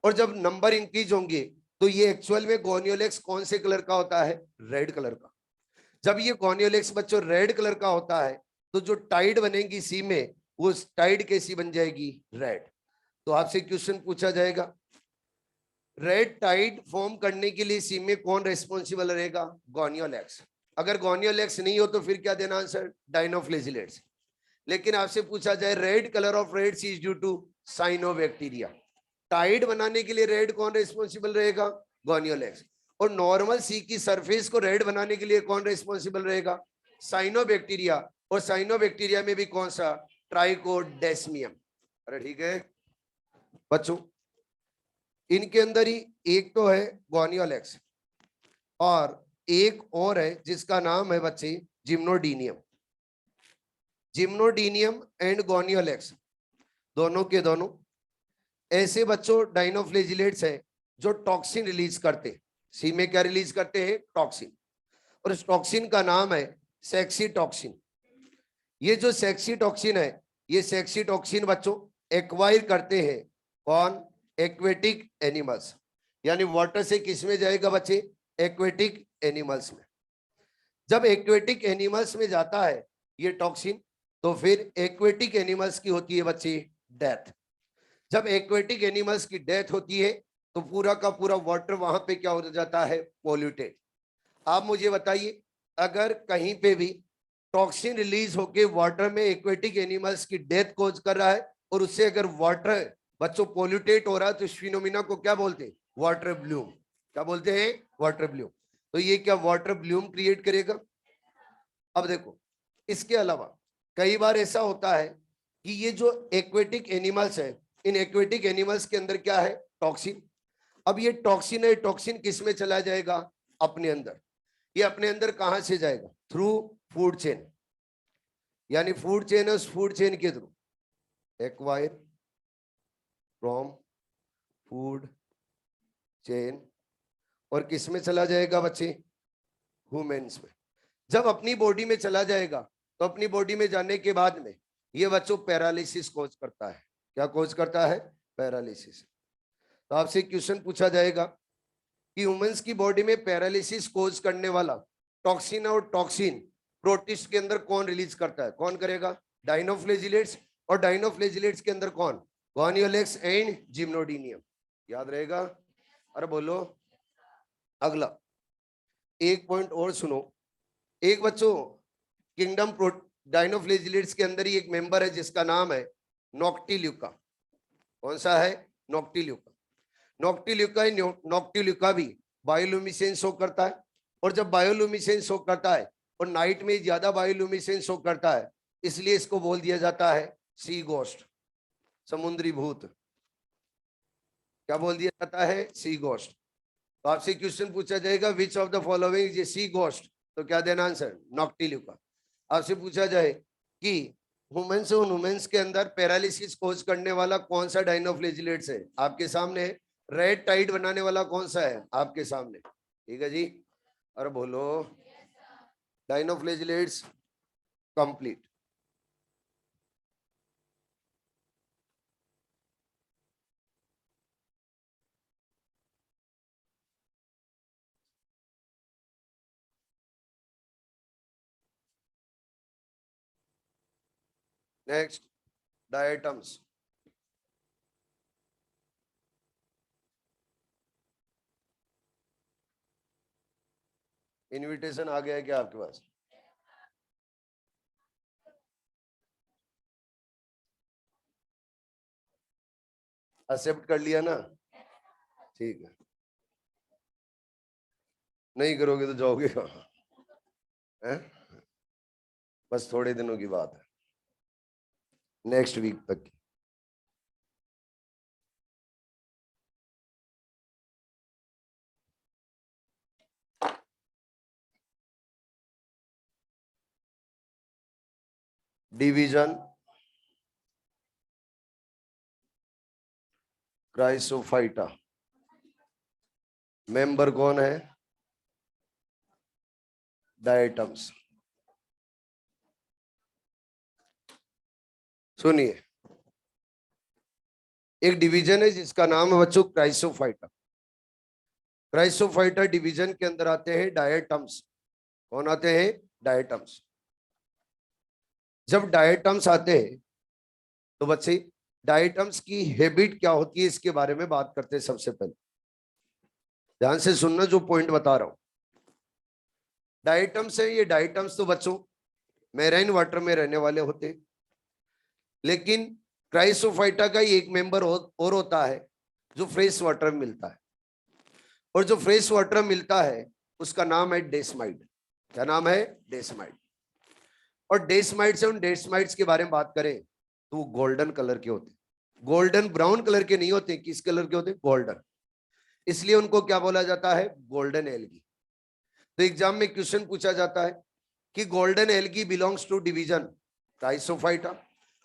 और जब नंबर इंक्रीज होंगे तो ये एक्चुअल में गोनियोलेक्स कौन से कलर का होता है? रेड कलर का। जब ये गोनियोलेक्स बच्चों रेड कलर का होता है, तो जो टाइड बनेगी सी में, वो टाइड कैसी बन जाएगी? रेड। तो आपसे क्वेश्चन पूछा जाएगा, रेड टाइड फॉर्म करने के लिए सी में कौन रेस्पॉन्सिबल रहेगा? गोनियोलेक्स। अगर गोनियोलेक्स नहीं हो तो फिर क्या देना आंसर? डाइनोफ्लेजिलेट्स। लेकिन आपसे पूछा जाए red colour of Red Sea is due to cyanobacteria, tide बनाने के लिए रेड कौन रेस्पॉन्सिबल रहेगा? गोनियोलेक्स। और नॉर्मल सी की सरफेस को रेड बनाने के लिए कौन रेस्पॉन्सिबल रहेगा? साइनोबैक्टीरिया। और साइनोबैक्टीरिया में भी कौन सा? ट्राइकोडेस्मियम। अरे ठीक है बच्चों, इनके अंदर ही एक तो है गोनियोलेक्स, और एक और है जिसका नाम है बच्चे जिम्नोडीनियम। जिम्नोडीनियम एंड गोनियोलेक्स दोनों के दोनों ऐसे बच्चों डाइनोफ्लेजिलेट्स है जो टॉक्सिन रिलीज करते। सी में क्या रिलीज करते हैं? टॉक्सिन। और इस टॉक्सिन का नाम है सेक्सी टॉक्सिन। ये जो सेक्सी टॉक्सिन है, ये सेक्सी टॉक्सिन बच्चों एक्वायर करते हैं कौन? Aquatic animals. यानी वाटर से किस में जाएगा बच्चे? एक्वेटिक एनिमल्स में। जब एक्वेटिक एनिमल्स में जाता है ये टॉक्सिन, तो फिर एक्वेटिक एनिमल्स की होती है बच्चे डेथ। जब एक्वेटिक एनिमल्स की डेथ होती है तो पूरा का पूरा वाटर वहां पे क्या हो जाता है? पोल्यूटेड। आप मुझे बताइए, अगर कहीं पे भी टॉक्सिन रिलीज होके वाटर में एक्वेटिक एनिमल्स की डेथ कोज कर रहा है, और उससे अगर वाटर बच्चों पोल्यूटेट हो रहा है, तो इस फिनोमिना को क्या बोलते हैं? Water Bloom. क्या बोलते हैं? Water Bloom. तो ये क्या वाटर ब्लूम क्रिएट करेगा? अब देखो, इसके अलावा कई बार ऐसा होता है कि ये जो एक्वेटिक एनिमल्स है, इन एक्वेटिक एनिमल्स के अंदर क्या है, टॉक्सिन। अब ये टॉक्सिन है, टॉक्सिन किस में चला जाएगा, अपने अंदर। ये अपने अंदर कहां से जाएगा, थ्रू फूड चेन, यानी फूड चेन है, उस फूड चेन के through acquire from food chain, और किस में चला जाएगा बच्चे, ह्यूमंस में। जब अपनी बॉडी में चला जाएगा तो अपनी बॉडी में जाने के बाद में ये बच्चों पैरालिसिस कोज करता है। क्या कोज करता है, पैरालिसिस। तो आपसे क्वेश्चन पूछा जाएगा कि ह्यूमंस की बॉडी में पैरालिसिस कोज करने वाला टॉक्सिन और टॉक्सिन प्रोटिस्ट के अंदर कौन रिलीज करता है, कौन करेगा, डायनोफ्लेजिलेट्स। और डायनोफ्लेजिलेट्स के अंदर कौन, गुआनियोलेक्स एंड जिम्नोडिनियम। याद रहेगा, अरे बोलो। अगला एक पॉइंट और सुनो। एक बच्चों किंगडम डायनोफ्लेजिलेट्स के अंदर ही एक मेंबर है जिसका नाम है नॉक्टिल्यूका। कौन सा है, नॉक्टिल्यूका। नॉक्टिल्यूका भी बायोल्यूमिनेसेंस शो करता है, और जब बायोल्यूमिनेसेंस शो करता है और नाइट में ज्यादा बायोल्यूमिनेसेंस शो करता है, इसलिए इसको बोल दिया जाता है सी घोस्ट, समुद्री भूत। क्या बोल दिया जाता है, सी घोस्ट। तो आपसे क्वेश्चन पूछा जाएगा which of the following is sea ghost, तो क्या देना आंसर, नॉक्टिल्यूका। आपसे पूछा जाए कि ह्यूमंस के अंदर पैरालिसिस कोज करने वाला कौन सा डायनोफ्लेजिलेट्स है, आपके सामने। रेड टाइड बनाने वाला कौन सा है, आपके सामने। ठीक है जी, और बोलो, dinoflagellates complete. Next, diatoms. Invitation आ गया है क्या आपके पास, एक्सेप्ट कर लिया ना, ठीक है। नहीं करोगे तो जाओगे कहाँ, है? बस थोड़े दिनों की बात है, नेक्स्ट वीक तक की। डिवीजन, क्राइसोफाइटा, मेंबर कौन है, डायटम्स। सुनिए, एक डिवीजन है जिसका नाम है बच्चों क्राइसोफाइटा। क्राइसोफाइटा डिवीजन के अंदर आते हैं डायटम्स। कौन आते हैं, डायटम्स। जब डायटम्स आते हैं तो बच्चे डायटम्स की हैबिट क्या होती है इसके बारे में बात करते हैं। सबसे पहले ध्यान से सुनना जो पॉइंट बता रहा हूं। डायटम्स है, ये डायटम्स तो बच्चों मैराइन वाटर में रहने वाले होते हैं, लेकिन क्राइसोफाइटा का ही एक मेंबर और होता है जो फ्रेश वाटर में मिलता है, और जो फ्रेश वाटर मिलता है उसका नाम है डेस्माइड। क्या नाम है, डेस्माइड। और डेस्माइड्स और डेस्माइड्स के बारे में बात करें तो वो गोल्डन कलर के होते, गोल्डन ब्राउन कलर के नहीं होते। किस कलर के होते, गोल्डन। इसलिए उनको क्या बोला जाता है, गोल्डन एल्गी। तो एग्जाम में क्वेश्चन पूछा जाता है कि golden algae belongs to division Chrysophyta,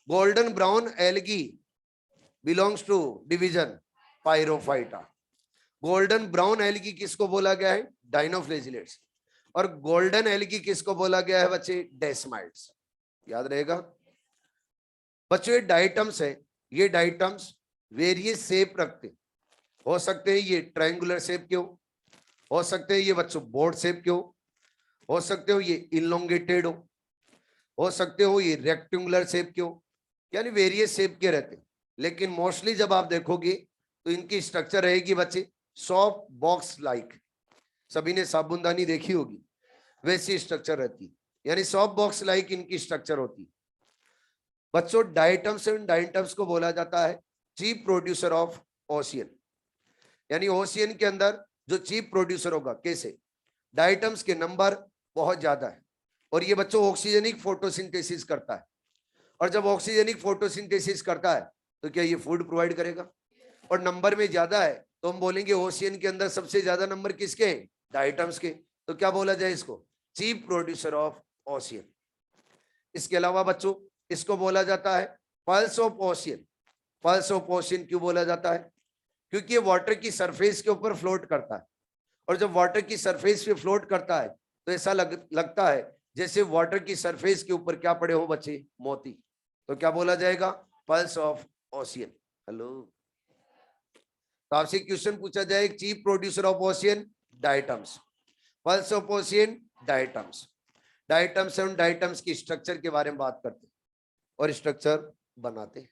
golden brown algae belongs to division Pyrrophyta. Golden brown algae किसको बोला गया है, डायनोफ्लेजिलेट्स। और गोल्डन एल्गी किसको बोला गया है बच्चे, डेस्माइड्स। याद रहेगा बच्चों, ये डाइटम्स है, ये डाइटम्स वेरियस शेप रखते, हो सकते हैं ये ट्रायंगुलर शेप के हो सकते हैं ये बच्चों बोर्ड शेप के हो सकते हो ये इलोंगेटेड हो सकते हो ये रेक्टेंगुलर शेप के हो, यानी वेरियस शेप के रहते। लेकिन मोस्टली जब आप देखोगे तो इनकी स्ट्रक्चर रहेगी बच्चे सॉफ्ट बॉक्स लाइक। सभी ने साबुनदानी देखी होगी, वैसी स्ट्रक्चर रहती है, यानी सॉफ्ट बॉक्स लाइक इनकी स्ट्रक्चर होती है। बच्चों डाइटम्स एंड डाइटम्स को बोला जाता है चीफ प्रोड्यूसर ऑफ ओशियन, यानी ओशियन के अंदर जो चीफ प्रोड्यूसर होगा। कैसे, डाइटम्स के नंबर बहुत ज्यादा है, और ये बच्चों ऑक्सीजनिक फोटोसिंथेसिस करता है। और जब ऑक्सीजनिक फोटोसिंथेसिस करता है तो क्या ये फूड प्रोवाइड करेगा? और नंबर में ज्यादा है तो हम बोलेंगे ओशियन के अंदर सबसे ज्यादा नंबर किसके हैं? डाइटम्स के। तो क्या बोला जाए इसको? Chief producer of ocean. इसके अलावा बच्चों इसको बोला जाता है pulse of ocean. Pulse of ocean क्यों बोला जाता है? क्योंकि ये वाटर की सरफेस के ऊपर फ्लोट करता है, और जब वाटर की सरफेस पे फ्लोट करता है तो ऐसा लगता है जैसे वाटर की सरफेस के ऊपर क्या पड़े हो बच्चे? मोती। तो क्या बोला जाएगा? Pulse of ocean. हेलो, तो आपसे क्वेश्चन पूछा जाए chief producer of ocean diatoms, pulse of ocean diatoms. Diatoms and diatoms की स्ट्रक्चर के बारे में बात करते हैं और स्ट्रक्चर बनाते हैं।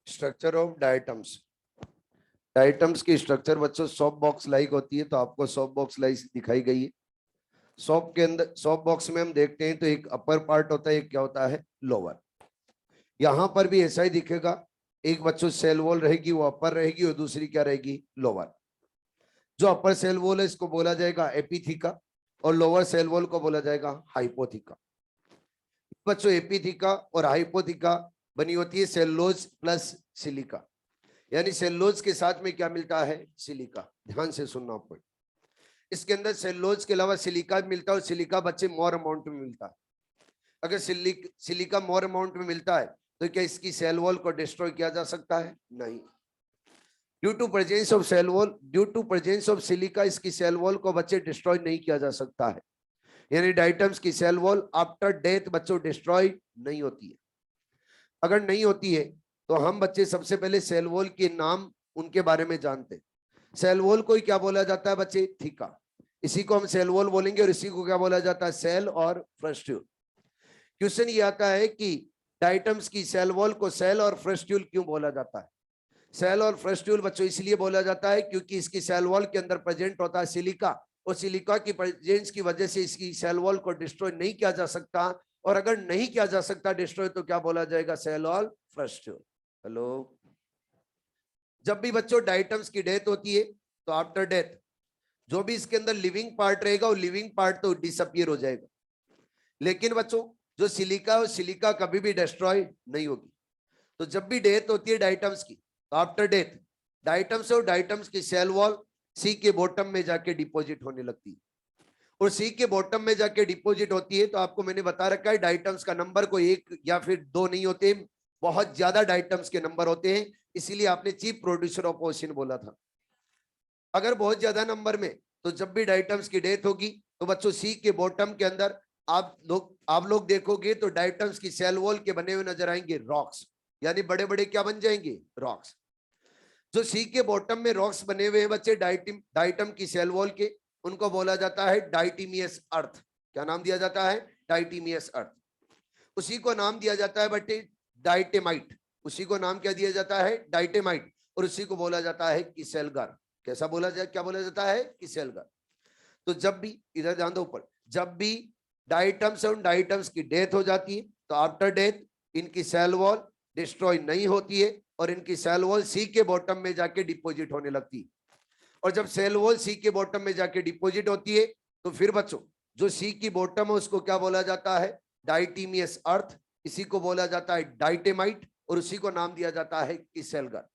Structure of diatoms. डाइटम्स की स्ट्रक्चर बच्चों सॉफ्ट बॉक्स लाइक होती है, तो आपको सॉफ्ट बॉक्स लाइक दिखाई गई है। सॉफ्ट के अंदर सॉफ्ट बॉक्स में हम देखते हैं तो एक अपर पार्ट होता है, एक क्या होता है? लोअर। यहां पर भी ऐसा ही दिखेगा। एक बच्चों सेल वॉल रहेगी, वो अपर रहेगी, और दूसरी क्या रहेगी? लोअर। जो अपर सेल वॉल है इसको बोला जाएगा एपिथीका, और लोअर सेल वॉल को बोला जाएगा हाइपोथीका। बच्चों एपिथीका और हाइपोथीका बनी होती है सेलुलोज प्लस सिलिका, यानी सेलुलोज के साथ में क्या मिलता है? सिलिका। ध्यान से सुनना पड़ेगा। इसके अंदर सेलुलोज के अलावा सिलिका भी मिलता है, और सिलिका बच्चे मोर अमाउंट में मिलता है। अगर सिलिका मोर अमाउंट में मिलता है तो क्या इसकी सेल वॉल को डिस्ट्रॉय किया जा सकता है? नहीं। Due to presence of cell wall, due to presence of silica, इसकी सेल वॉल को बच्चे डिस्ट्रॉय नहीं किया जा सकता है। यानी डाइटम्स की सेल वॉल आफ्टर डेथ बच्चों डिस्ट्रॉय नहीं होती है। अगर नहीं होती है तो हम बच्चे सबसे पहले सेल वॉल के नाम उनके बारे में जानते हैं। सेल वॉल को क्या बोला जाता है बच्चे? थीका। इसी को हम सेल वॉल बोलेंगे। और इसी को क्या बोला जाता है? सेल और फ्रस्ट्यूल। क्वेश्चन ये आता है कि डाइटम्स की सेल वॉल को सेल और फ्रस्ट्यूल क्यों बोला जाता है? सेल और फ्रस्ट्यूल बच्चों इसलिए बोला जाता है क्योंकि इसकी सेल वॉल के अंदर प्रेजेंट होता है सिलिका, और सिलिका की प्रेजेंस की वजह से इसकी सेल वॉल को डिस्ट्रॉय नहीं किया जा सकता। और अगर नहीं किया जा सकता डिस्ट्रॉय तो क्या बोला जाएगा? सेल और फ्रस्ट्यूल। हेलो, जब भी बच्चों डाइटम्स की डेथ होती है तो आफ्टर डेथ जो भी इसके अंदर लिविंग पार्ट रहेगा वो लिविंग पार्ट तो डिसअपियर हो जाएगा, लेकिन बच्चों जो सिलिका है सिलिका कभी भी डिस्ट्रॉय नहीं होगी। तो जब भी डेथ होती है डाइटम्स की तो आफ्टर डेथ डाइटम्स और डाइटम्स की सेल वॉल सी के बॉटम में जाके डिपॉजिट होने लगती है। और सी के बॉटम में जाके डिपॉजिट होती है तो आपको मैंने बता रखा है डाइटम्स का नंबर कोई एक या फिर दो नहीं होते, बहुत ज्यादा डाइटम्स के नंबर होते हैं। इसीलिए आपने चीफ प्रोड्यूसर ऑफ ओशन बोला था। अगर बहुत ज्यादा नंबर में तो जब भी डाइटम्स की डेथ होगी तो बच्चों सी के बॉटम के अंदर आप लोग देखोगे तो डाइटम्स की सेल वॉल के बने हुए नजर आएंगे रॉक्स, यानी बड़े बड़े क्या बन जाएंगे? रॉक्स। जो सी के बॉटम में रॉक्स बने हुए हैं बच्चे डाइटम की सेल वॉल के, उनको बोला जाता है डाइटिमियस अर्थ। क्या नाम दिया जाता है? डाइटिमियस अर्थ। उसी को नाम दिया जाता है बच्चे डाइटेमाइट। उसी को नाम क्या दिया जाता है? डाइटेमाइट। और उसी को बोला जाता है किसेलगर। कैसा बोला जाए? क्या बोला जाता है? किसेलगर। तो जब भी इधर ध्यान दो ऊपर, जब भी डाइटम्स और डाइटम्स की डेथ हो जाती है तो आफ्टर डेथ इनकी सेल वॉल डिस्ट्रॉय नहीं होती है और इनकी सेल वॉल सी के बॉटम में जाके डिपॉजिट होने लगती है। और जब सेल वॉल सी के बॉटम में जाके डिपॉजिट होती है तो फिर बच्चों जो सी की बॉटम है उसको क्या बोला जाता है? डाइटिमियस अर्थ। इसी को बोला जाता है डाइटेमाइट और उसी को नाम दिया जाता है किसेलगर।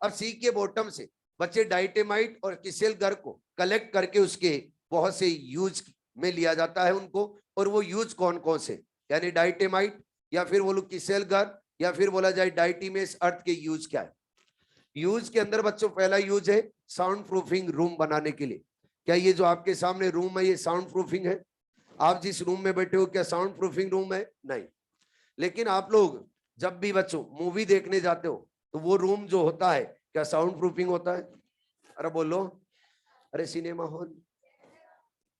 अब सी के बॉटम से बच्चे डाइटेमाइट और किसेलगर को कलेक्ट करके उसके बहुत से यूज में लिया जाता है उनको। और वो यूज कौन कौन से, यानी डाइटेमाइट या फिर बोलो किसेलगर या फिर बोला जाए डाइटिमियस अर्थ के यूज क्या है? यूज के अंदर बच्चों पहला यूज है साउंड प्रूफिंग रूम बनाने के लिए। क्या ये जो आपके सामने रूम है ये साउंड प्रूफिंग है? आप जिस रूम में बैठे हो क्या साउंड प्रूफिंग रूम है? नहीं। लेकिन आप लोग जब भी बच्चों मूवी देखने जाते हो तो वो रूम जो होता है क्या साउंड प्रूफिंग होता है? अरे बोलो, अरे सिनेमा हॉल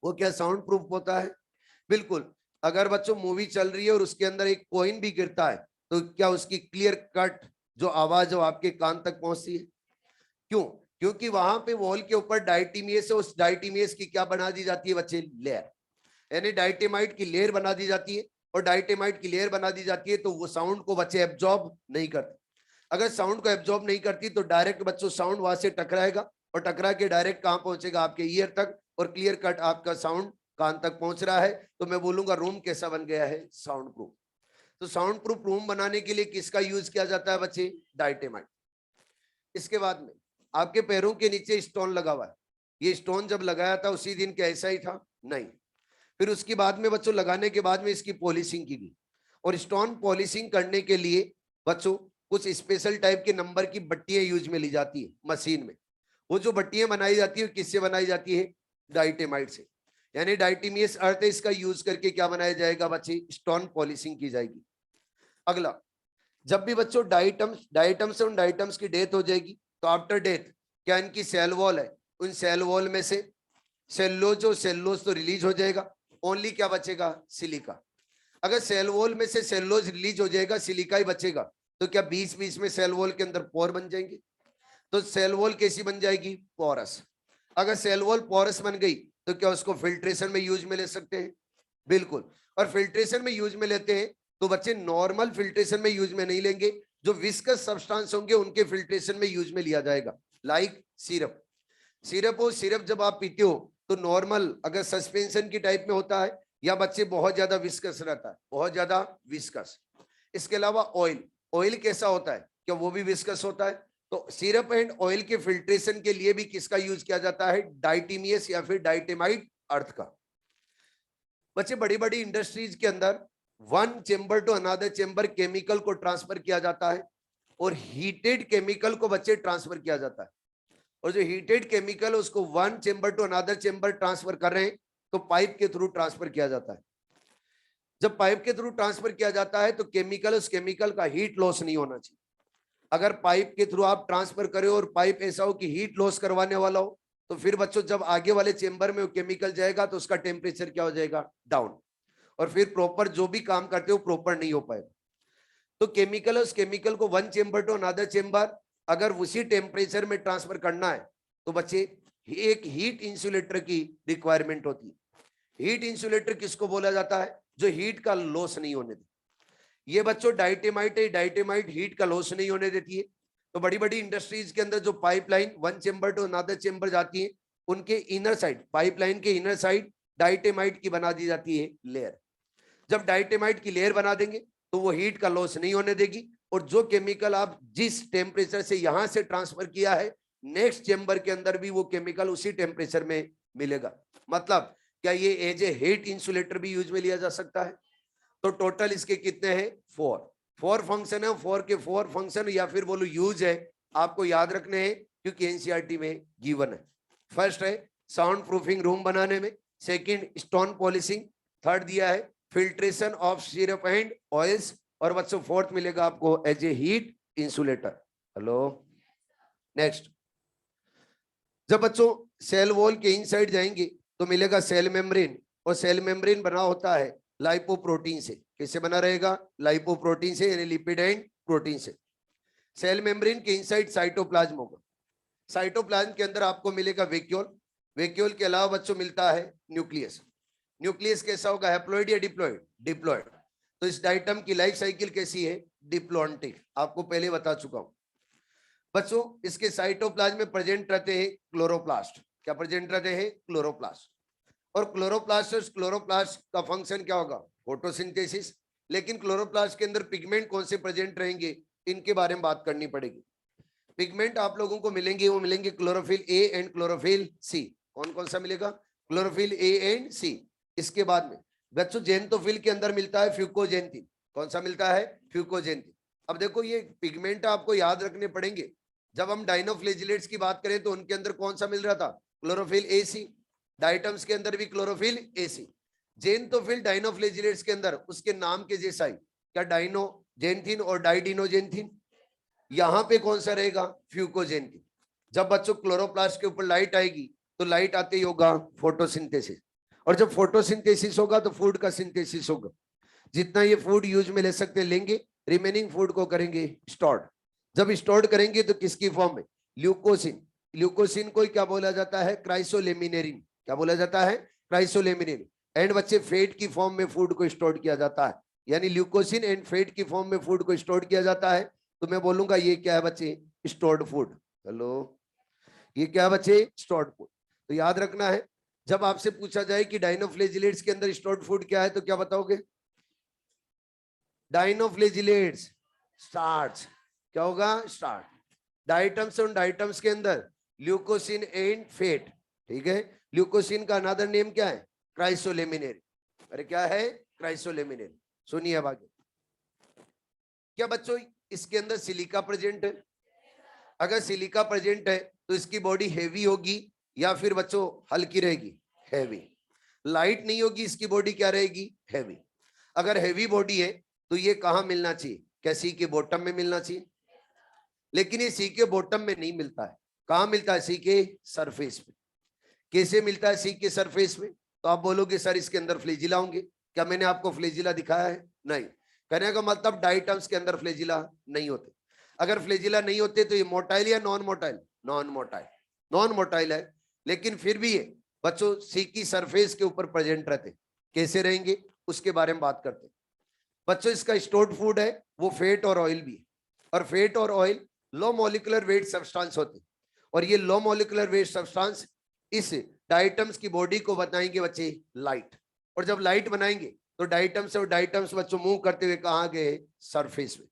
वो क्या साउंड प्रूफ होता है? बिल्कुल। अगर बच्चों मूवी चल रही है और उसके अंदर एक कॉइन भी गिरता है तो क्या उसकी क्लियर कट जो आवाज है आपके कान तक पहुंचती है? क्यों? क्योंकि वहां पे वॉल के ऊपर डाइटिमियस है, उस डाइटिमियस की क्या बना दी जाती है बच्चे? लेयर। यानी डाइटेमाइट की लेयर बना दी जाती है। और डाइटेमाइट की लेयर बना दी जाती है तो वो साउंड को बच्चे एब्जॉर्ब नहीं करते। अगर साउंड को एब्जॉर्ब नहीं करती तो डायरेक्ट बच्चों साउंड वहां से टकराएगा और टकरा के डायरेक्ट कहां पहुंचेगा? आपके ईयर तक। और क्लियर कट आपका साउंड कान तक पहुंच रहा है तो मैं बोलूंगा रूम कैसा बन गया है? Sound proof. तो साउंड प्रूफ रूम बनाने के लिए किसका यूज किया जाता है बच्चे? डाइटेमाइट। इसके बाद में आपके पैरों के नीचे स्टोन लगा हुआ है। ये स्टोन जब लगाया था उसी दिन क्या ऐसा ही था? नहीं। फिर उसके बाद में बच्चों लगाने के बाद में इसकी पॉलिशिंग की गई। और स्टोन पॉलिशिंग करने के लिए बच्चों कुछ स्पेशल टाइप के नंबर की बट्टियां यूज में ली जाती है मशीन में। वो जो बट्टियां बनाई जाती है किससे बनाई जाती है? डाइटेमाइट से। यानी डाइटिमियस अर्थ है, इसका यूज करके क्या बनाया जाएगा बच्चे? स्टोन पॉलिशिंग की जाएगी। अगला, जब भी बच्चों डाइटम्स और डाइटम्स की डेथ हो जाएगी तो आफ्टर डेथ क्या इनकी सेल वॉल है, उन सेल वॉल में से सेल्लोज तो रिलीज हो जाएगा। ओनली क्या बचेगा? सिलिका। अगर सेल वॉल में से सेल्लोज रिलीज हो जाएगा सिलिका ही बचेगा तो क्या बीच बीच में सेल वॉल के अंदर पोर बन जाएंगे? तो सेल वॉल कैसी बन जाएगी? पोरस। अगर सेल वॉल पोरस बन गई तो क्या उसको फिल्ट्रेशन में यूज में ले सकते हैं? बिल्कुल। और फिल्ट्रेशन में यूज में लेते हैं तो बच्चे नॉर्मल फिल्ट्रेशन में यूज में नहीं लेंगे, जो विस्कस सब्सटेंस होंगे उनके फिल्ट्रेशन में यूज में लिया जाएगा। Like syrup. सिरप जब आप पीते हो तो नॉर्मल अगर सस्पेंशन की टाइप में होता है या बच्चे बहुत ज्यादा विस्कस रहता है, बहुत ज्यादा विस्कस। इसके अलावा ऑयल कैसा होता है? क्या वो भी विस्कस होता है? तो सिरप एंड ऑयल के फिल्ट्रेशन के लिए भी किसका यूज किया जाता है? डाइटिमियस या फिर डाइटेमाइट अर्थ का। बच्चे बड़ी बड़ी इंडस्ट्रीज के अंदर one chamber to another chamber chemical को ट्रांसफर किया जाता है और हीटेड केमिकल को बच्चे ट्रांसफर किया जाता है। और जो हीटेड केमिकल उसको one chamber to another chamber transfer कर रहे हैं तो पाइप के थ्रू ट्रांसफर किया जाता है। जब पाइप के थ्रू ट्रांसफर किया जाता है तो केमिकल, उस केमिकल का हीट लॉस नहीं होना चाहिए। अगर पाइप के थ्रू आप ट्रांसफर करें और पाइप ऐसा हो कि हीट लॉस करवाने वाला हो तो फिर बच्चों जब आगे वाले चेंबर में वो केमिकल जाएगा तो उसका टेम्परेचर क्या हो जाएगा, डाउन, और फिर प्रॉपर जो भी काम करते हो प्रॉपर नहीं हो पाएगा। तो केमिकल, उस केमिकल को one chamber to another chamber अगर उसी टेम्परेचर में ट्रांसफर करना है तो बच्चे एक हीट इंसुलेटर की रिक्वायरमेंट होती है। हीट इंसुलेटर किसको बोला जाता है? जो हीट का लॉस नहीं होने दे। ये बच्चों डाइटेमाइट है, डाइटेमाइट हीट का लॉस नहीं होने देती है। तो बड़ी बड़ी इंडस्ट्रीज के अंदर जो pipeline one chamber to another chamber जाती है उनके इनर साइड, पाइपलाइन के इनर साइड डाइटेमाइट की बना दी जाती है लेयर। जब डाइटेमाइट की लेयर बना देंगे तो वो हीट का लॉस नहीं होने देगी और जो केमिकल आप जिस टेम्परेचर से यहां से ट्रांसफर किया है नेक्स्ट चेंबर के अंदर भी वो केमिकल उसी टेम्परेचर में मिलेगा। मतलब क्या ये एज ए हीट इंसुलेटर भी यूज में लिया जा सकता है। तो टोटल इसके कितने हैं? फोर फंक्शन है। फोर के फोर फंक्शन या फिर बोलो यूज है, आपको याद रखने हैं क्योंकि एनसीईआरटी में गिवन है। फर्स्ट है साउंड प्रूफिंग रूम बनाने में, सेकंड स्टोन पॉलिशिंग, थर्ड दिया है filtration of syrup and oils, और बच्चों फोर्थ मिलेगा आपको as a heat insulator. Hello, next, जब बच्चों सेल वॉल के इनसाइड जाएंगे तो मिलेगा सेल मेम्ब्रेन, और सेल मेम्ब्रेन बना होता है लाइपोप्रोटीन से। किससे बना रहेगा? लाइपोप्रोटीन से, यानी लिपिड एंड प्रोटीन से। सेल मेम्ब्रेन के इनसाइड साइटोप्लाज्म होगा। साइटोप्लाज्म के अंदर आपको मिलेगा वैक्यूल। वैक्यूल के अलावा बच्चों मिलता है न्यूक्लियस। न्यूक्लियस कैसा होगा? हैप्लॉइड या डिप्लॉइड? डिप्लॉइड। तो इस डाइटम की लाइफ साइकिल कैसी है? डिप्लॉन्टिक, आपको पहले बता चुका हूं। बच्चों इसके साइटोप्लाज्म में प्रेजेंट रहते हैं क्लोरोप्लास्ट। क्या प्रेजेंट रहते हैं? क्लोरोप्लास्ट। और क्लोरोप्लास्ट का फंक्शन क्या होगा? फोटोसिंथेसिस। लेकिन क्लोरोप्लास्ट के अंदर पिगमेंट कौन से प्रेजेंट रहेंगे, इनके बारे में बात करनी पड़ेगी। पिगमेंट आप लोगों को मिलेंगे, वो मिलेंगे chlorophyll A and chlorophyll C. कौन कौन सा मिलेगा? Chlorophyll A and C. इसके बाद में बच्चों जेंथोफिल के अंदर मिलता है फ्यूकोजेंथिन। कौन सा मिलता है? फ्यूकोजेंथिन। अब देखो ये पिगमेंट आपको याद रखने पड़ेंगे। जब हम डाइनोफ्लेजिलेट्स की बात करें तो उनके अंदर कौन सा मिल रहा था? Chlorophyll A C. डाइटम्स के अंदर भी क्लोरोफिल ए सी। जेंथोफिल डाइनोफ्लेजिलेट्स के अंदर उसके नाम के जैसा ही, क्या डाइनोजेंथिन और डाइडिनोजेंथिन। यहां पे कौन सा रहेगा? फ्यूकोजेंथिन। जब बच्चों क्लोरोप्लास्ट के ऊपर लाइट आएगी तो लाइट आते ही होगा फोटोसिंथेसिस, और जब फोटोसिंथेसिस होगा तो फूड का सिंथेसिस होगा। जितना ये फूड यूज में ले सकते लेंगे, रिमेनिंग फूड को करेंगे स्टोर्ड। जब स्टोर्ड करेंगे तो किसकी फॉर्म में? ल्यूकोसिन। ल्यूकोसिन को क्या बोला जाता है? क्राइसोलेमिनेरिन। क्या बोला जाता है? क्राइसोलेमिनेरिन। एंड बच्चे फेट की फॉर्म में फूड को स्टोर किया जाता है, यानी ल्यूकोसिन एंड फेट की फॉर्म में फूड को स्टोर किया जाता है। तो मैं बोलूंगा ये क्या है बच्चे? Stored food. हेलो, ये क्या है बच्चे? Stored food. तो याद रखना है, जब आपसे पूछा जाए कि डाइनोफ्लेजिलेट्स के अंदर स्टोर्ड फूड क्या है तो क्या बताओगे? डाइनोफ्लेजिलेट्स स्टार्च। क्या होगा? स्टार्च। डाइटम्स और डाइटम्स के अंदर ल्यूकोसिन एंड फेट। ठीक है, ल्यूकोसिन का अनदर नेम क्या है? क्राइसोलेमिनेरिन। अरे क्या है? क्राइसोलेमिनेरिन। सुनिए अब आगे। क्या बच्चों इसके अंदर सिलिका प्रेजेंट है? अगर सिलिका प्रेजेंट है तो इसकी बॉडी हेवी होगी या फिर बच्चों हल्की रहेगी? हेवी। लाइट नहीं होगी, इसकी बॉडी क्या रहेगी? हेवी। अगर हेवी बॉडी है तो ये कहां मिलना चाहिए? क्या सी के बॉटम में मिलना चाहिए? लेकिन ये सी के बॉटम में नहीं मिलता है। कहां मिलता है? सी के सरफेस में। कैसे मिलता है सी के सरफेस में? तो आप बोलोगे सर इसके अंदर फ्लेजिला होंगे। क्या मैंने आपको फ्लेजिला दिखाया है? नहीं। कहने का मतलब डाइटम्स के अंदर फ्लेजिला नहीं होते। अगर फ्लेजिला नहीं होते तो ये मोटाइल या non motile? Non motile. Non motile है, लेकिन फिर भी ये बच्चों सी की सरफेस के ऊपर प्रेजेंट रहते। कैसे रहेंगे उसके बारे में बात करते। बच्चों इसका स्टोर्ड फूड है वो फेट और ऑयल भी है, और फेट और oil low molecular weight substance होते, और ये लो मॉलिक्यूलर वेट सब्सटेंस इस डाइटम्स की बॉडी को बताएंगे बच्चे लाइट। और जब लाइट बनाएंगे तो डाइटम्स और डाइटम्स बच्चों मूव करते हुए कहाँ गए? सरफेस में।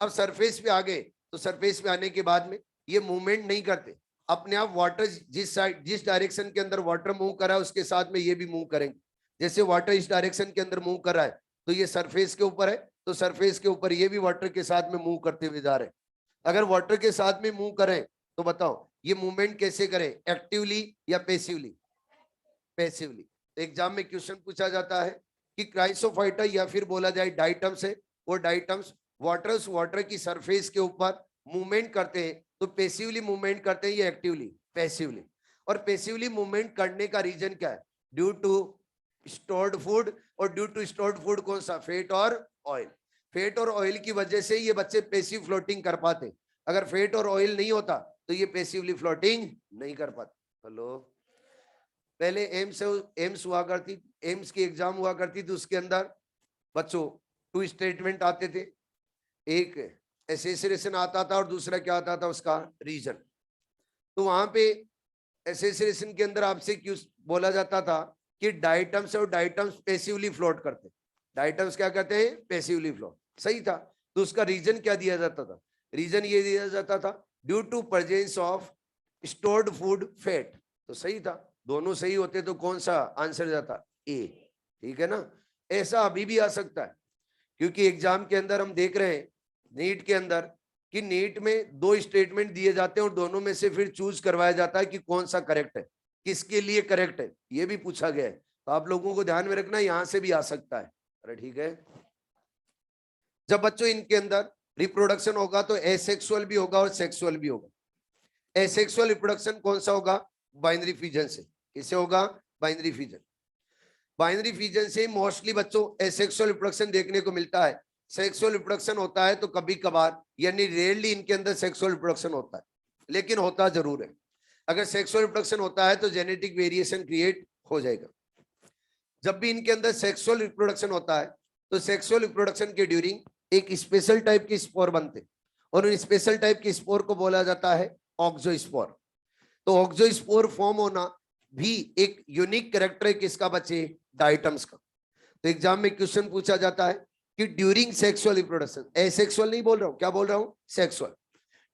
अब सरफेस पे आ गए तो सरफेस पे आने के बाद में ये मूवमेंट नहीं करते अपने आप। वाटर जिस साइड, जिस डायरेक्शन के अंदर वाटर मूव कर रहा है उसके साथ में ये भी मूव करेंगे। जैसे वाटर इस डायरेक्शन के अंदर मूव कर रहा है तो ये सरफेस के ऊपर है, तो सरफेस के ऊपर ये भी वाटर के साथ में मूव करते हुए जा रहे हैं। अगर वाटर के साथ में मूव करें तो बताओ ये मूवमेंट कैसे करें, एक्टिवली या पैसिवली? पैसिवली। एग्जाम में क्वेश्चन पूछा जाता है कि क्राइसोफाइटा या फिर बोला जाए डाइटम्स है, वो डाइटम्स वाटर की सरफेस के ऊपर मूवमेंट करते हैं, तो पैसिवली मूवमेंट करते हैं या एक्टिवली? पैसिवली। और पैसिवली मूवमेंट करने का रीजन क्या है? ड्यू टू स्टोर्ड फूड, और ड्यू टू स्टोर्ड फूड कौन सा? फैट और ऑयल। फैट और ऑयल की वजह से ये बच्चे पैसिव फ्लोटिंग कर पाते, अगर फैट और ऑयल नहीं होता तो ये पैसिवली फ्लोटिंग नहीं कर पाते। हेलो, पहले एम्स हुआ करती, एम्स की एग्जाम हुआ करती थी, उसके अंदर बच्चों 2 स्टेटमेंट आते थे, एक एसेसरेशन आता था और दूसरा क्या आता था? उसका रीजन। तो वहां पे एसेसरेशन के अंदर आपसे क्यों बोला जाता था कि डाइटम्स और डाइटम्स पैसिवली फ्लोट करते, डाइटम्स क्या करते हैं? Passively float. सही था। तो उसका रीजन क्या दिया जाता था? रीजन ये दिया जाता था due to presence of stored food fat. तो सही था, दोनों सही होते तो कौन सा आंसर जाता? ए। ठीक है ना? ऐसा अभी भी आ सकता है, क्योंकि एग्जाम के अंदर हम देख रहे हैं नीट के अंदर कि नीट में 2 स्टेटमेंट दिए जाते हैं और दोनों में से फिर चूज करवाया जाता है कि कौन सा करेक्ट है, किसके लिए करेक्ट है, ये भी पूछा गया है। तो आप लोगों को ध्यान में रखना, यहां से भी आ सकता है। अरे ठीक है। जब बच्चों इनके अंदर रिप्रोडक्शन होगा तो एसेक्सुअल भी होगा और सेक्सुअल भी होगा। एसेक्सुअल रिप्रोडक्शन कौन सा होगा? बाइनरी फिजन से। किससे होगा? Binary fission. बाइनरी फिजन से मोस्टली बच्चों एसेक्सुअल रिप्रोडक्शन देखने को मिलता है। सेक्सुअल रिप्रोडक्शन होता है तो कभी कभार, यानी रेयरली इनके अंदर सेक्सुअल रिप्रोडक्शन होता है, लेकिन होता जरूर है। अगर सेक्सुअल रिप्रोडक्शन होता है तो जेनेटिक वेरिएशन क्रिएट हो जाएगा। जब भी इनके अंदर सेक्सुअल रिप्रोडक्शन होता है तो सेक्सुअल रिप्रोडक्शन के ड्यूरिंग एक स्पेशल टाइप के स्पोर बनते, और उन स्पेशल टाइप के स्पोर को बोला जाता है ऑक्सोस्पोर। तो ऑक्सोस्पोर फॉर्म होना भी एक यूनिक कैरेक्टर है किसका बच्चे? डाइटम्स का। तो एग्जाम में क्वेश्चन पूछा जाता है कि ड्यूरिंग सेक्सुअल रिप्रोडक्शन, एसेक्सुअल नहीं बोल रहा हूं, क्या बोल रहा हूं? सेक्सुअल।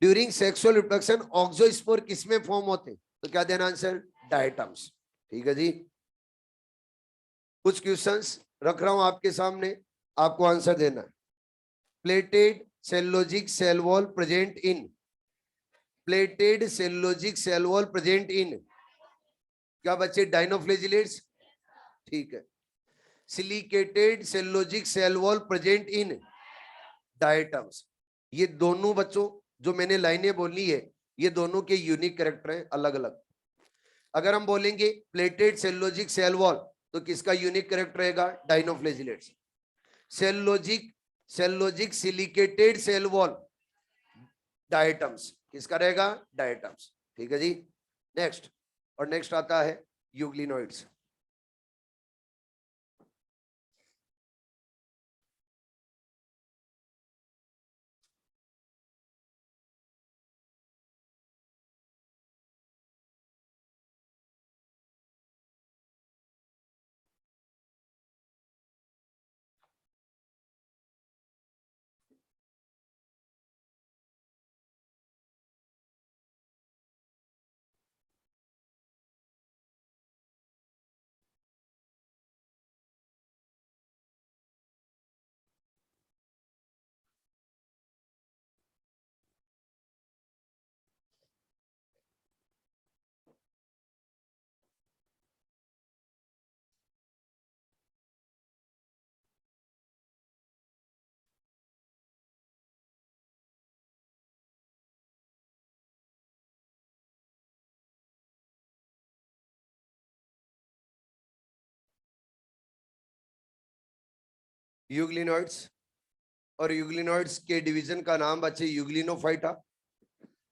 ड्यूरिंग सेक्सुअल रिप्रोडक्शन ऑक्सोस्पोर किसमें फॉर्म होते? तो क्या देना आंसर? डाइटम्स। ठीक है जी। कुछ क्वेश्चंस रख रहा हूं आपके सामने, आपको आंसर देना है। Plated cellulosic cell wall present in, plated cellulosic cell wall present in क्या बच्चे? डाइनोफ्लेजिलेट्स। ठीक है। Silicated cellulosic cell wall present in diatoms. ये दोनों बच्चों जो मैंने लाइनें बोली है, ये दोनों के यूनिक कैरेक्टर हैं, अलग अलग। अगर हम बोलेंगे प्लेटेड सेलुलोजिक सेल वॉल तो किसका यूनिक कैरेक्टर रहेगा? Dinoflagellates. Cellulosic cellulosic silicated cell wall diatoms, किसका रहेगा? डायटम्स। ठीक है जी। नेक्स्ट, और नेक्स्ट आता है यूग्लिनोइड्स। यूग्लिनोइड्स, और यूग्लिनोइड्स के डिवीजन का नाम बच्चे यूग्लिनोफाइटा,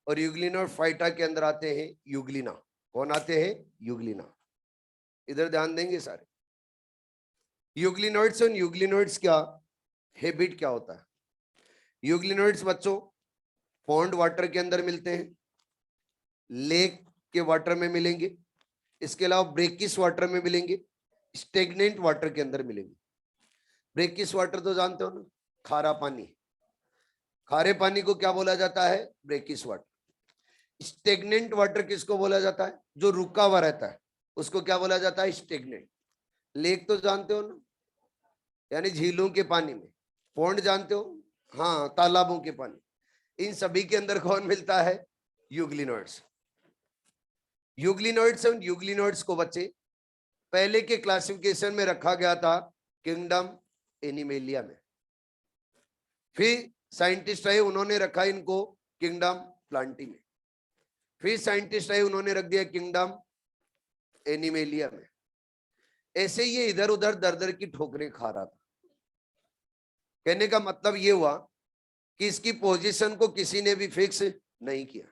और यूग्लिनोफाइटा के अंदर आते हैं यूग्लिना। कौन आते हैं? यूग्लिना। इधर ध्यान देंगे सारे। यूग्लिनोइड्स और यूग्लिनोइड्स क्या हैबिट क्या होता है? यूग्लिनोइड्स बच्चों पॉन्ड वाटर के अंदर मिलते हैं, लेक के वाटर में मिलेंगे, इसके अलावा ब्रेकिस वाटर में मिलेंगे, स्टेगनेंट वाटर के अंदर मिलेंगे। ब्रेकिस वाटर तो जानते हो ना, खारा पानी। खारे पानी को क्या बोला जाता है? Brackish water. स्टेगनेंट वाटर किसको बोला जाता है? जो रुका हुआ रहता है उसको क्या बोला जाता है? स्टेगनेंट। लेक तो जानते हो ना, यानी झीलों के पानी में। पौंड जानते हो? हाँ, तालाबों के पानी। इन सभी के अंदर कौन मिलता है? यूग्लिनोइड्स। यूग्लिनोइड्स और यूग्लिनोइड्स को बच्चे पहले के क्लासिफिकेशन में रखा गया था किंगडम एनिमेलिया में। फिर साइंटिस्ट आए, उन्होंने रखा इनको किंगडम प्लांटी में। फिर साइंटिस्ट आए, उन्होंने रख दिया किंगडम एनिमेलिया में। ऐसे ही ये इधर उधर दर दर की ठोकरें खा रहा था। कहने का मतलब ये हुआ कि इसकी पोजीशन को किसी ने भी फिक्स नहीं किया।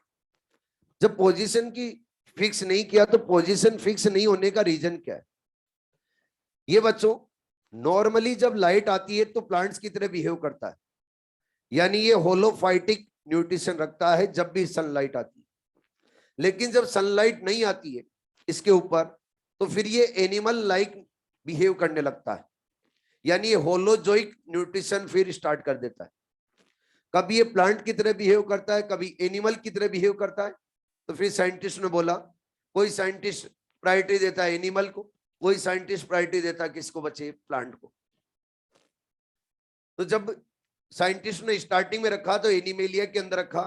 जब पोजीशन की फिक्स नहीं किया तो पोजीशन फिक्स नहीं होने का रीजन क्या है? ये बच्चों, नॉर्मली जब लाइट आती है तो प्लांट्स की तरह बिहेव करता है, यानी ये होलोफाइटिक न्यूट्रिशन रखता है जब भी सनलाइट आती है। लेकिन जब सनलाइट नहीं आती है इसके ऊपर, तो फिर ये एनिमल लाइक बिहेव करने लगता है, यानी ये होलोजोइक न्यूट्रिशन फिर स्टार्ट कर देता है। कभी ये प्लांट की तरह बिहेव करता है, कभी एनिमल की तरह बिहेव करता है। तो फिर साइंटिस्ट ने बोला, कोई साइंटिस्ट प्रायोरिटी देता है एनिमल को, कोई साइंटिस्ट प्रायोरिटी देता है किसको बचे? प्लांट को। तो जब साइंटिस्ट ने स्टार्टिंग में रखा तो एनिमेलिया के अंदर रखा।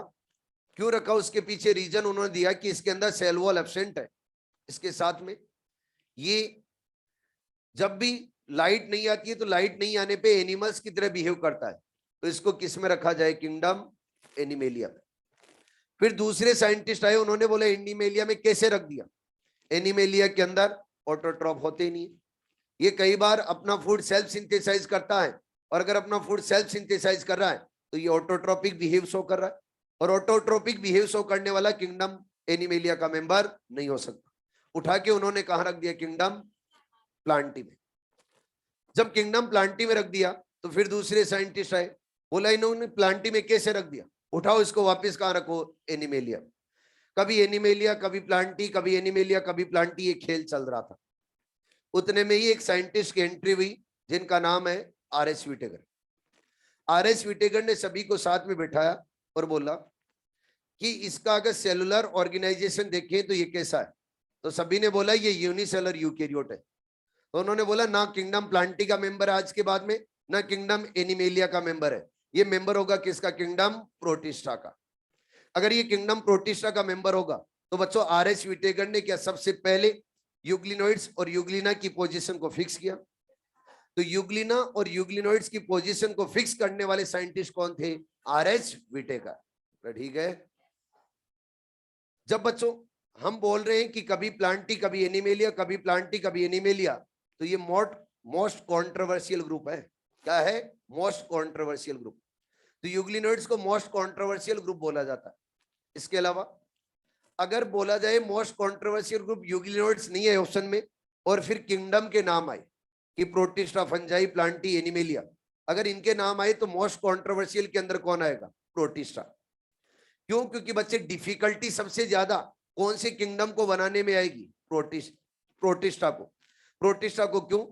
क्यों रखा? उसके पीछे रीजन उन्होंने दिया कि इसके अंदर सेल वॉल एब्सेंट है। इसके साथ में ये जब भी लाइट नहीं आती है तो लाइट नहीं आने पे एनिमल्स की तरह बिहेव करता है। तो इसको किस में रखा जाए? किंगडम एनिमेलिया में। फिर दूसरे साइंटिस्ट आए, उन्होंने बोला एनिमेलिया में कैसे रख दिया? एनिमेलिया के अंदर ऑटोट्रॉप होते ही नहीं। ये कई बार अपना फूड सेल्फ सिंथेसाइज करता है, और अगर अपना फूड सेल्फ सिंथेसाइज कर रहा है तो ये ऑटोट्रोपिक बिहेव शो कर रहा है, और ऑटोट्रोपिक बिहेव शो करने वाला किंगडम एनिमेलिया का मेंबर नहीं हो सकता। उठा के उन्होंने कहां रख दिया? किंगडम प्लांटी में। जब किंगडम प्लांटी में रख दिया तो फिर दूसरे साइंटिस्ट आए, बोला इन्होंने प्लांटी में कैसे रख दिया? उठाओ इसको वापस कहां रखो? एनिमेलिया। कभी एनिमेलिया, कभी प्लांटी, कभी एनिमेलिया, कभी प्लांटी, ये खेल चल रहा था। उतने में ही एक साइंटिस्ट की एंट्री हुई जिनका नाम है आर.एस. विटेकर। आर.एस. विटेकर ने सभी को साथ में बिठाया और बोला कि इसका अगर सेलुलर ऑर्गेनाइजेशन देखें तो ये कैसा है? तो सभी ने बोला ये यूनिसेलर यूकेरियोट है। तो उन्होंने बोला ना किंगडम प्लांटी का मेंबर है आज के बाद में, ना किंगडम एनिमेलिया का मेंबर है। ये मेंबर होगा किसका? किंगडम प्रोटिस्टा का। अगर ये किंगडम प्रोटिस्टा का मेंबर होगा तो बच्चों आर.एस. विटेकर ने क्या सबसे पहले यूग्लिनोइड्स और यूग्लिना की पोजीशन को फिक्स किया। तो यूग्लिना और यूग्लिनोइड्स की पोजीशन को फिक्स करने वाले साइंटिस्ट कौन थे? आर.एस. विटेकर। ठीक है। जब बच्चों हम बोल रहे हैं कि कभी प्लांटी कभी एनिमेलिया, कभी प्लांटी कभी एनिमेलिया, तो ये मोस्ट कॉन्ट्रोवर्शियल ग्रुप है। क्या है? Most controversial group. तो यूग्लिनोइड्स को मोस्ट कॉन्ट्रोवर्शियल ग्रुप बोला जाता है। इसके अलावा अगर बोला जाए मोस्ट कॉन्ट्रोवर्शियल ग्रुप यूग्लिनोइड्स नहीं है ऑप्शन में, और फिर किंगडम के नाम आए कि प्रोटिस्टा, फंजाई, प्लांटी, एनिमेलिया, अगर इनके नाम आए तो मोस्ट कॉन्ट्रोवर्शियल के अंदर कौन आएगा? प्रोटिस्टा। क्यों? क्योंकि बच्चे डिफिकल्टी सबसे ज्यादा कौन से किंगडम को बनाने में आएगी? प्रोटिस्टा को। प्रोटिस्टा को क्यों?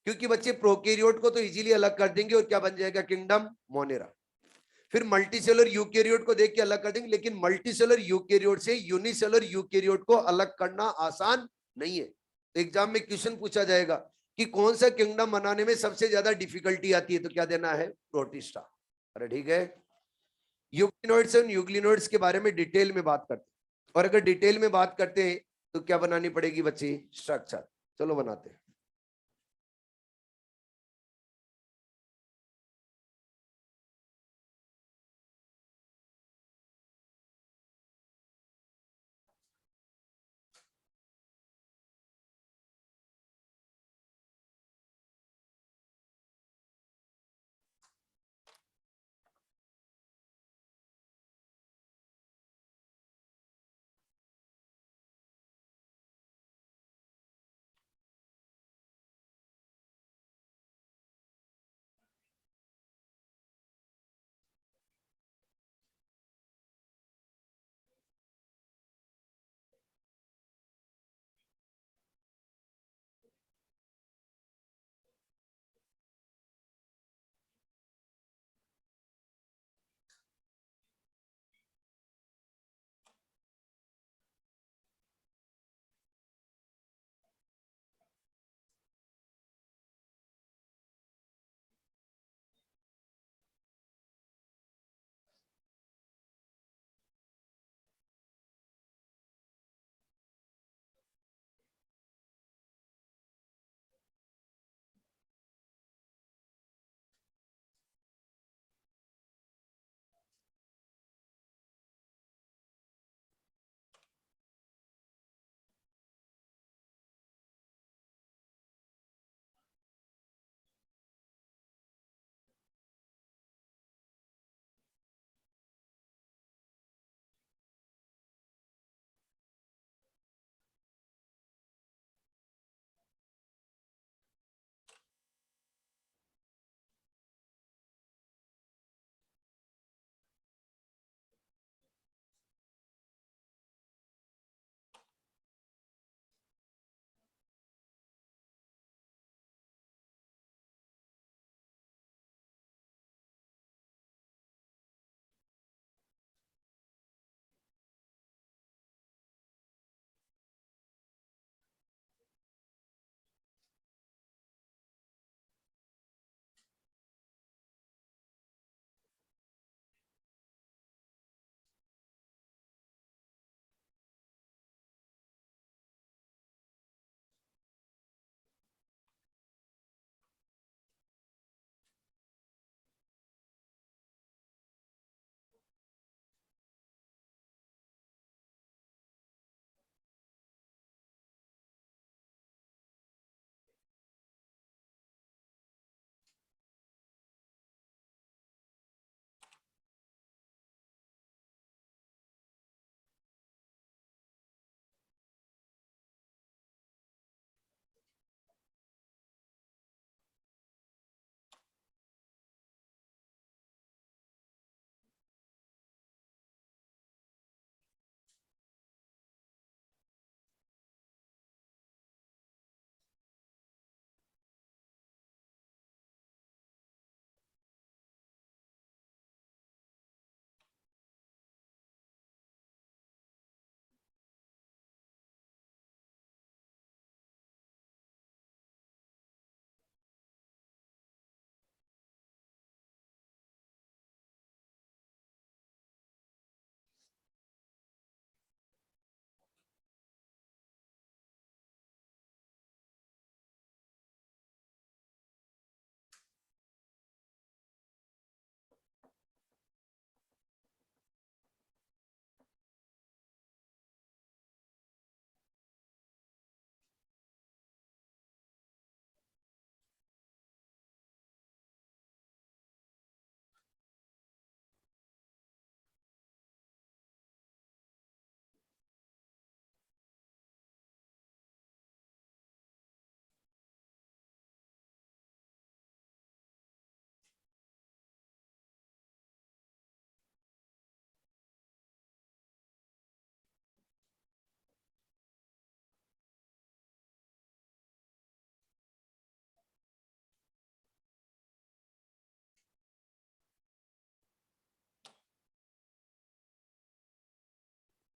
क्योंकि बच्चे प्रोकैरियोट को तो इजीली अलग कर देंगे और क्या बन जाएगा? Kingdom Monera. फिर मल्टीसेलर यूकेरियोट को देख के अलग कर देंगे, लेकिन मल्टीसेलर यूकेरियोट से यूनिसेलर यूकेरियोट को अलग करना आसान नहीं है। तो एग्जाम में क्वेश्चन पूछा जाएगा कि कौन सा किंगडम बनाने में सबसे ज्यादा डिफिकल्टी आती है, तो क्या देना है? प्रोटिस्टा। अरे ठीक है। यूग्लिनोइड्स और यूग्लिनोइड्स के बारे में डिटेल में बात करते हैं, और अगर डिटेल में बात करते हैं तो क्या बनानी पड़ेगी बच्चे? स्ट्रक्चर। चलो बनाते हैं।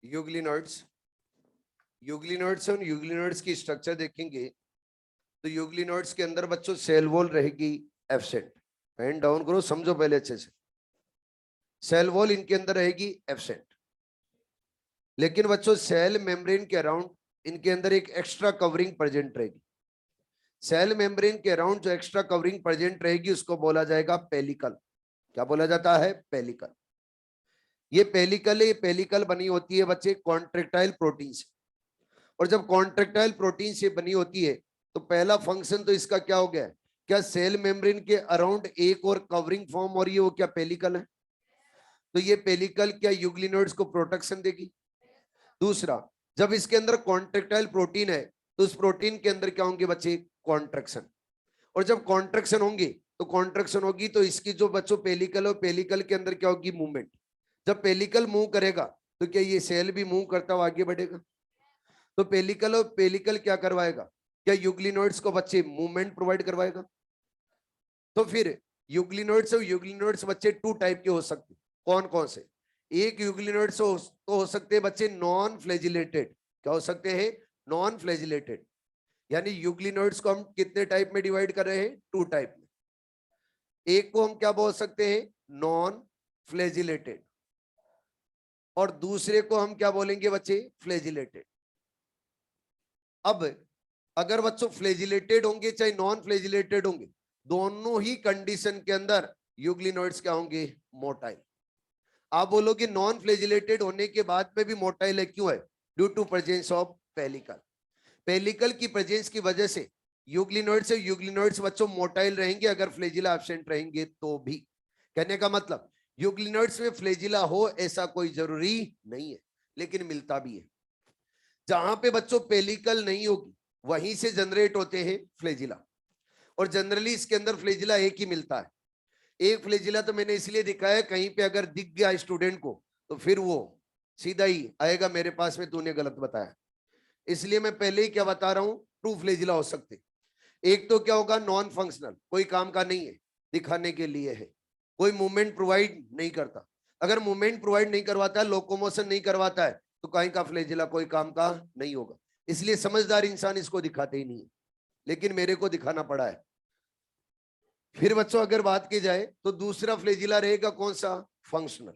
यूग्लिनोइड्स, यूग्लिनोइड्स और यूग्लिनोइड्स की स्ट्रक्चर देखेंगे तो यूग्लिनोइड्स के अंदर बच्चों सेल वॉल रहेगी एब्सेंट। पेन डाउन करो, समझो पहले अच्छे से। सेल वॉल इनके अंदर रहेगी एब्सेंट, लेकिन बच्चों सेल मेम्ब्रेन के अराउंड इनके अंदर एक एक्स्ट्रा कवरिंग प्रेजेंट रहेगी। सेल मेम्ब्रेन के अराउंड जो एक्स्ट्रा कवरिंग प्रेजेंट रहेगी उसको बोला जाएगा पेलिकल। क्या बोला जाता है? पेलिकल। ये पेलिकल बनी होती है बच्चे कॉन्ट्रेक्टाइल प्रोटीन से, और जब कॉन्ट्रेक्टाइल प्रोटीन से बनी होती है तो पहला फंक्शन तो इसका क्या हो गया? क्या सेल मेम्ब्रेन के अराउंड एक और कवरिंग फॉर्म और ये वो क्या पेलिकल है? तो ये पेलिकल क्या यूग्लिनोइड्स को प्रोटेक्शन देगी? दूसरा, जब इसके अंदर कॉन्ट्रेक्टाइल प्रोटीन है तो उस प्रोटीन के अंदर क्या होंगे बच्चे? कॉन्ट्रैक्शन। और जब कॉन्ट्रैक्शन होंगे तो कॉन्ट्रैक्शन होगी तो इसकी जो बच्चों पेलिकल हो, पेलिकल के अंदर क्या होगी? मूवमेंट। जब पेलिकल मूव करेगा तो क्या ये सेल भी मूव करता हुआ आगे बढ़ेगा? तो पेलिकल और पेलिकल क्या करवाएगा? क्या यूग्लिनोइड्स को बच्चे मूवमेंट प्रोवाइड करवाएगा। तो फिर यूग्लिनोइड्स और यूग्लिनोइड्स बच्चे टू टाइप के हो सकते। कौन कौन से? एक यूग्लिनोइड्स हो सकते हैं बच्चे नॉन फ्लैजिलेटेड। क्या हो सकते हैं? Non flagellated. यानी यूग्लिनोइड्स को हम कितने टाइप में डिवाइड कर रहे हैं? टू टाइप में। एक को हम क्या बोल सकते हैं? नॉन फ्लैजिलेटेड, और दूसरे को हम क्या बोलेंगे बच्चे? फ्लैजिलेटेड। अब अगर बच्चों फ्लैजिलेटेड होंगे चाहे नॉन फ्लैजिलेटेड होंगे, दोनों ही कंडीशन के अंदर यूग्लिनोइड्स क्या होंगे? मोटाइल। आप बोलोगे नॉन फ्लैजिलेटेड होने के बाद में भी मोटाइल है, क्यों है? Due to presence of pellicle. Pellicle की प्रेजेंस की वजह से यूग्लिनोइड्स बच्चों मोटाइल रहेंगे, अगर फ्लैजिला एब्सेंट रहेंगे तो भी। कहने का मतलब यूग्लिनोइड्स में फ्लैजिला हो ऐसा कोई जरूरी नहीं है, लेकिन मिलता भी है। जहां पे बच्चों पेलिकल नहीं होगी वहीं से जनरेट होते हैं फ्लैजिला, और जनरली इसके अंदर फ्लैजिला एक ही मिलता है। एक फ्लैजिला तो मैंने इसलिए दिखाया, कहीं पे अगर दिख गया स्टूडेंट को तो फिर वो सीधा ही आएगा मेरे पास में, तूने गलत बताया। इसलिए मैं पहले ही क्या बता रहा हूं, टू फ्लैजिला हो सकते। एक तो क्या होगा? नॉन फंक्शनल, कोई काम का नहीं है, दिखाने के लिए है, कोई मूवमेंट प्रोवाइड नहीं करता। अगर मूवमेंट प्रोवाइड नहीं करवाता है, लोकोमोशन नहीं करवाता है, तो कहीं का फ्लैजिला कोई काम का नहीं होगा। इसलिए समझदार इंसान इसको दिखाते ही नहीं है, लेकिन मेरे को दिखाना पड़ा है। फिर बच्चों अगर बात की जाए तो दूसरा फ्लैजिला रहेगा कौन सा? फंक्शनल।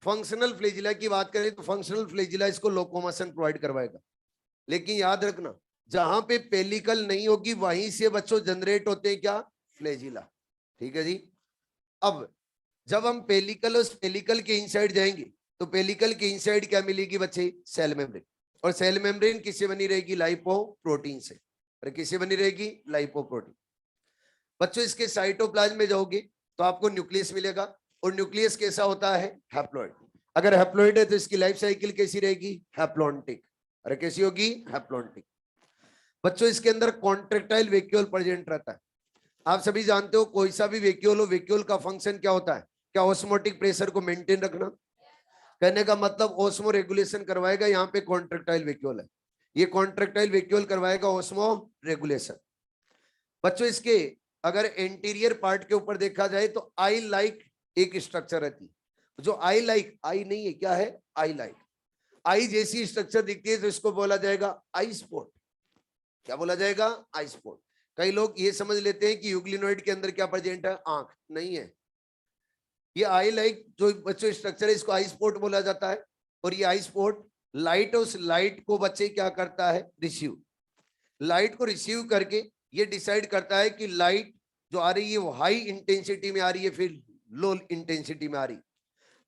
फंक्शनल फ्लैजिला की बात करें तो फंक्शनल फ्लैजिला इसको लोकोमोशन प्रोवाइड करवाएगा। लेकिन याद रखना, जहां पे पेलिकल नहीं होगी वहीं से बच्चों जनरेट होते हैं क्या? फ्लैजिला। ठीक है जी। अब जब हम पेलिकल उस पेलिकल के इनसाइड जाएंगे तो पेलिकल के इनसाइड क्या मिलेगी बच्चे? Cell membrane. और सेल मेम्ब्रेन किससे बनी रहेगी? लाइपोप्रोटीन से। और किससे बनी रहेगी? लाइपोप्रोटीन। बच्चों इसके साइटोप्लाज्म में जाओगे तो आपको न्यूक्लियस मिलेगा, और न्यूक्लियस कैसा होता है? हैप्लॉइड। अगर हैप्लॉइड है तो इसकी लाइफ साइकिल कैसी रहेगी? हैप्लॉन्टिक। अरे कैसी होगी? हैप्लॉन्टिक। बच्चों इसके अंदर कॉन्ट्रेक्टाइल वेक्यूल प्रेजेंट रहता है। आप सभी जानते हो कोई सा भी वेक्यूल हो, वेक्यूल का फंक्शन क्या होता है? क्या ऑस्मोटिक प्रेशर को मेंटेन रखना। कहने का मतलब ऑस्मो रेगुलेशन करवाएगा। यहाँ पे कॉन्ट्रेक्टाइल वेक्यूल है, ये कॉन्ट्रेक्टाइल वेक्यूल करवाएगा ऑस्मो रेगुलेशन। बच्चों इसके अगर एंटीरियर पार्ट के ऊपर देखा जाए तो आई लाइक एक स्ट्रक्चर रहती है। जो आई लाइक, आई नहीं है, क्या है? I like. आई जैसी स्ट्रक्चर दिखती है तो इसको बोला जाएगा आई स्पॉट। क्या बोला जाएगा? आई स्पॉट। कई लोग ये समझ लेते हैं कि यूग्लिनोइड के अंदर क्या प्रेजेंट है? आंख। नहीं है। ये आई लाइक जो बच्चों स्ट्रक्चर है इसको आई स्पॉट बोला जाता है। और ये आई स्पॉट लाइट, उस लाइट को बच्चे क्या करता है? रिसीव। लाइट को रिसीव करके ये डिसाइड करता है कि लाइट जो आ रही है वो हाई इंटेंसिटी में आ रही है फिर लो इंटेंसिटी में आ रही है।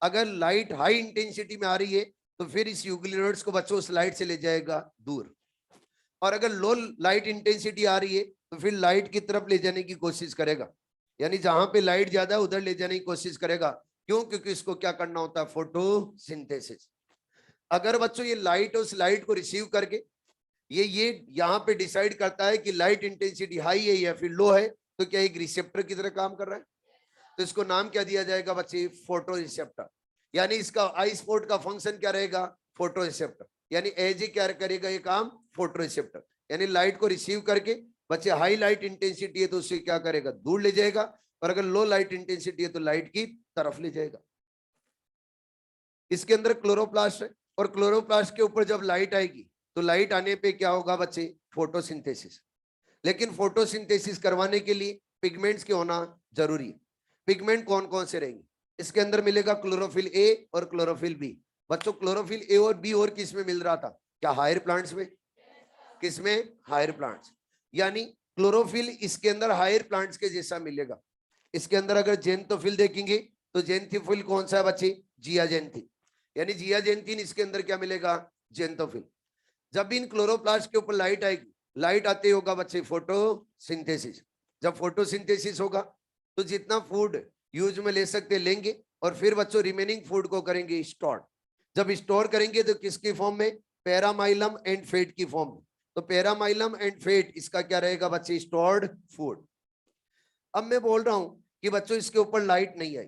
अगर लाइट हाई इंटेंसिटी में आ रही है तो फिर इस यूग्लिनोइड्स को बच्चों उस लाइट से ले जाएगा दूर, और अगर लो लाइट इंटेंसिटी आ रही है तो फिर लाइट की तरफ ले जाने की कोशिश करेगा। यानी जहां पे लाइट ज्यादा है उधर ले जाने की कोशिश करेगा। क्यों? क्योंकि इसको क्या करना होता है? फोटोसिंथेसिस। अगर बच्चों ये लाइट उस लाइट को रिसीव करके ये यहाँ पे डिसाइड करता है कि लाइट इंटेंसिटी हाई है या फिर लो है, तो क्या एक रिसेप्टर की तरह काम कर रहा है, तो इसको नाम क्या दिया जाएगा बच्चे? Photo receptor. यानी इसका आई स्पॉट का फंक्शन क्या रहेगा? Photo receptor. यानी एज क्या करेगा ये काम? Photo receptor. यानी लाइट को रिसीव करके बच्चे हाई लाइट इंटेंसिटी है तो उसे क्या करेगा? दूर ले जाएगा, और अगर लो लाइट इंटेंसिटी है तो लाइट की तरफ ले जाएगा। इसके अंदर क्लोरोप्लास्ट है। और क्लोरोप्लास्ट के ऊपर जब लाइट आएगी तो लाइट आने पे क्या होगा बच्चे, फोटोसिंथेसिस। लेकिन फोटोसिंथेसिस करवाने के लिए पिगमेंट्स के होना जरूरी है। पिगमेंट कौन कौन से रहेंगे, इसके अंदर मिलेगा क्लोरोफिल ए और क्लोरोफिल बी। बच्चों क्लोरोफिल ए और बी और किस में मिल रहा था, क्या हायर प्लांट्स में, किसमें, हायर प्लांट्स। यानी क्लोरोफिल इसके अंदर हायर प्लांट्स के जैसा मिलेगा। इसके अंदर अगर जेंथोफिल देखेंगे तो जेंथोफिल कौन सा है बच्चे, जियाजेंथिन। यानी जियाजेंथिन इसके अंदर क्या मिलेगा, जेंथोफिल। जब भी इन क्लोरोप्लास्ट के ऊपर लाइट आएगी, लाइट आते होगा बच्चे फोटोसिंथेसिस। जब फोटोसिंथेसिस होगा तो जितना फूड यूज में ले सकते लेंगे, और फिर बच्चों रिमेनिंग फूड को करेंगे स्टोर। जब स्टोर करेंगे तो किसकी फॉर्म में, पैरामाइलम एंड फेट की फॉर्म में। तो पैरामाइलम एंड फेट इसका क्या रहेगा बच्चे, स्टोर्ड फूड। अब मैं बोल रहा हूं कि बच्चों इसके ऊपर लाइट नहीं आई,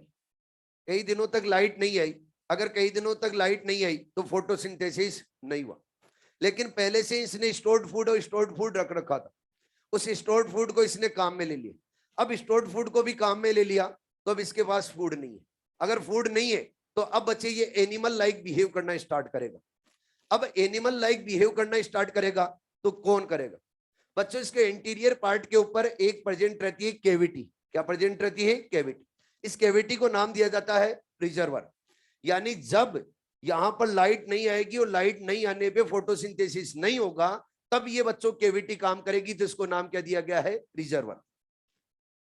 कई दिनों तक लाइट नहीं आई। अगर कई दिनों तक लाइट नहीं आई तो फोटोसिंथेसिस नहीं हुआ। लेकिन पहले से इसने स्टोर्ड फूड और स्टोर्ड फूड रख रखा था, उस स्टोर्ड फूड को इसने काम में ले लिया। अब स्टोर्ड फूड को भी काम में ले लिया तो अब इसके पास फूड नहीं है। अगर फूड नहीं है तो अब बच्चे ये एनिमल लाइक बिहेव करना स्टार्ट करेगा। अब एनिमल लाइक बिहेव करना स्टार्ट करेगा तो कौन करेगा बच्चों, इसके इंटीरियर पार्ट के ऊपर एक प्रेजेंट रहती है कैविटी। क्या प्रेजेंट रहती है, कैविटी। इस कैविटी को नाम दिया जाता है रिजर्वर। यानी जब यहां पर लाइट नहीं आएगी और लाइट नहीं आने पे फोटोसिंथेसिस नहीं होगा, तब ये बच्चों कैविटी काम करेगी, तो इसको नाम क्या दिया गया है, रिजर्वर।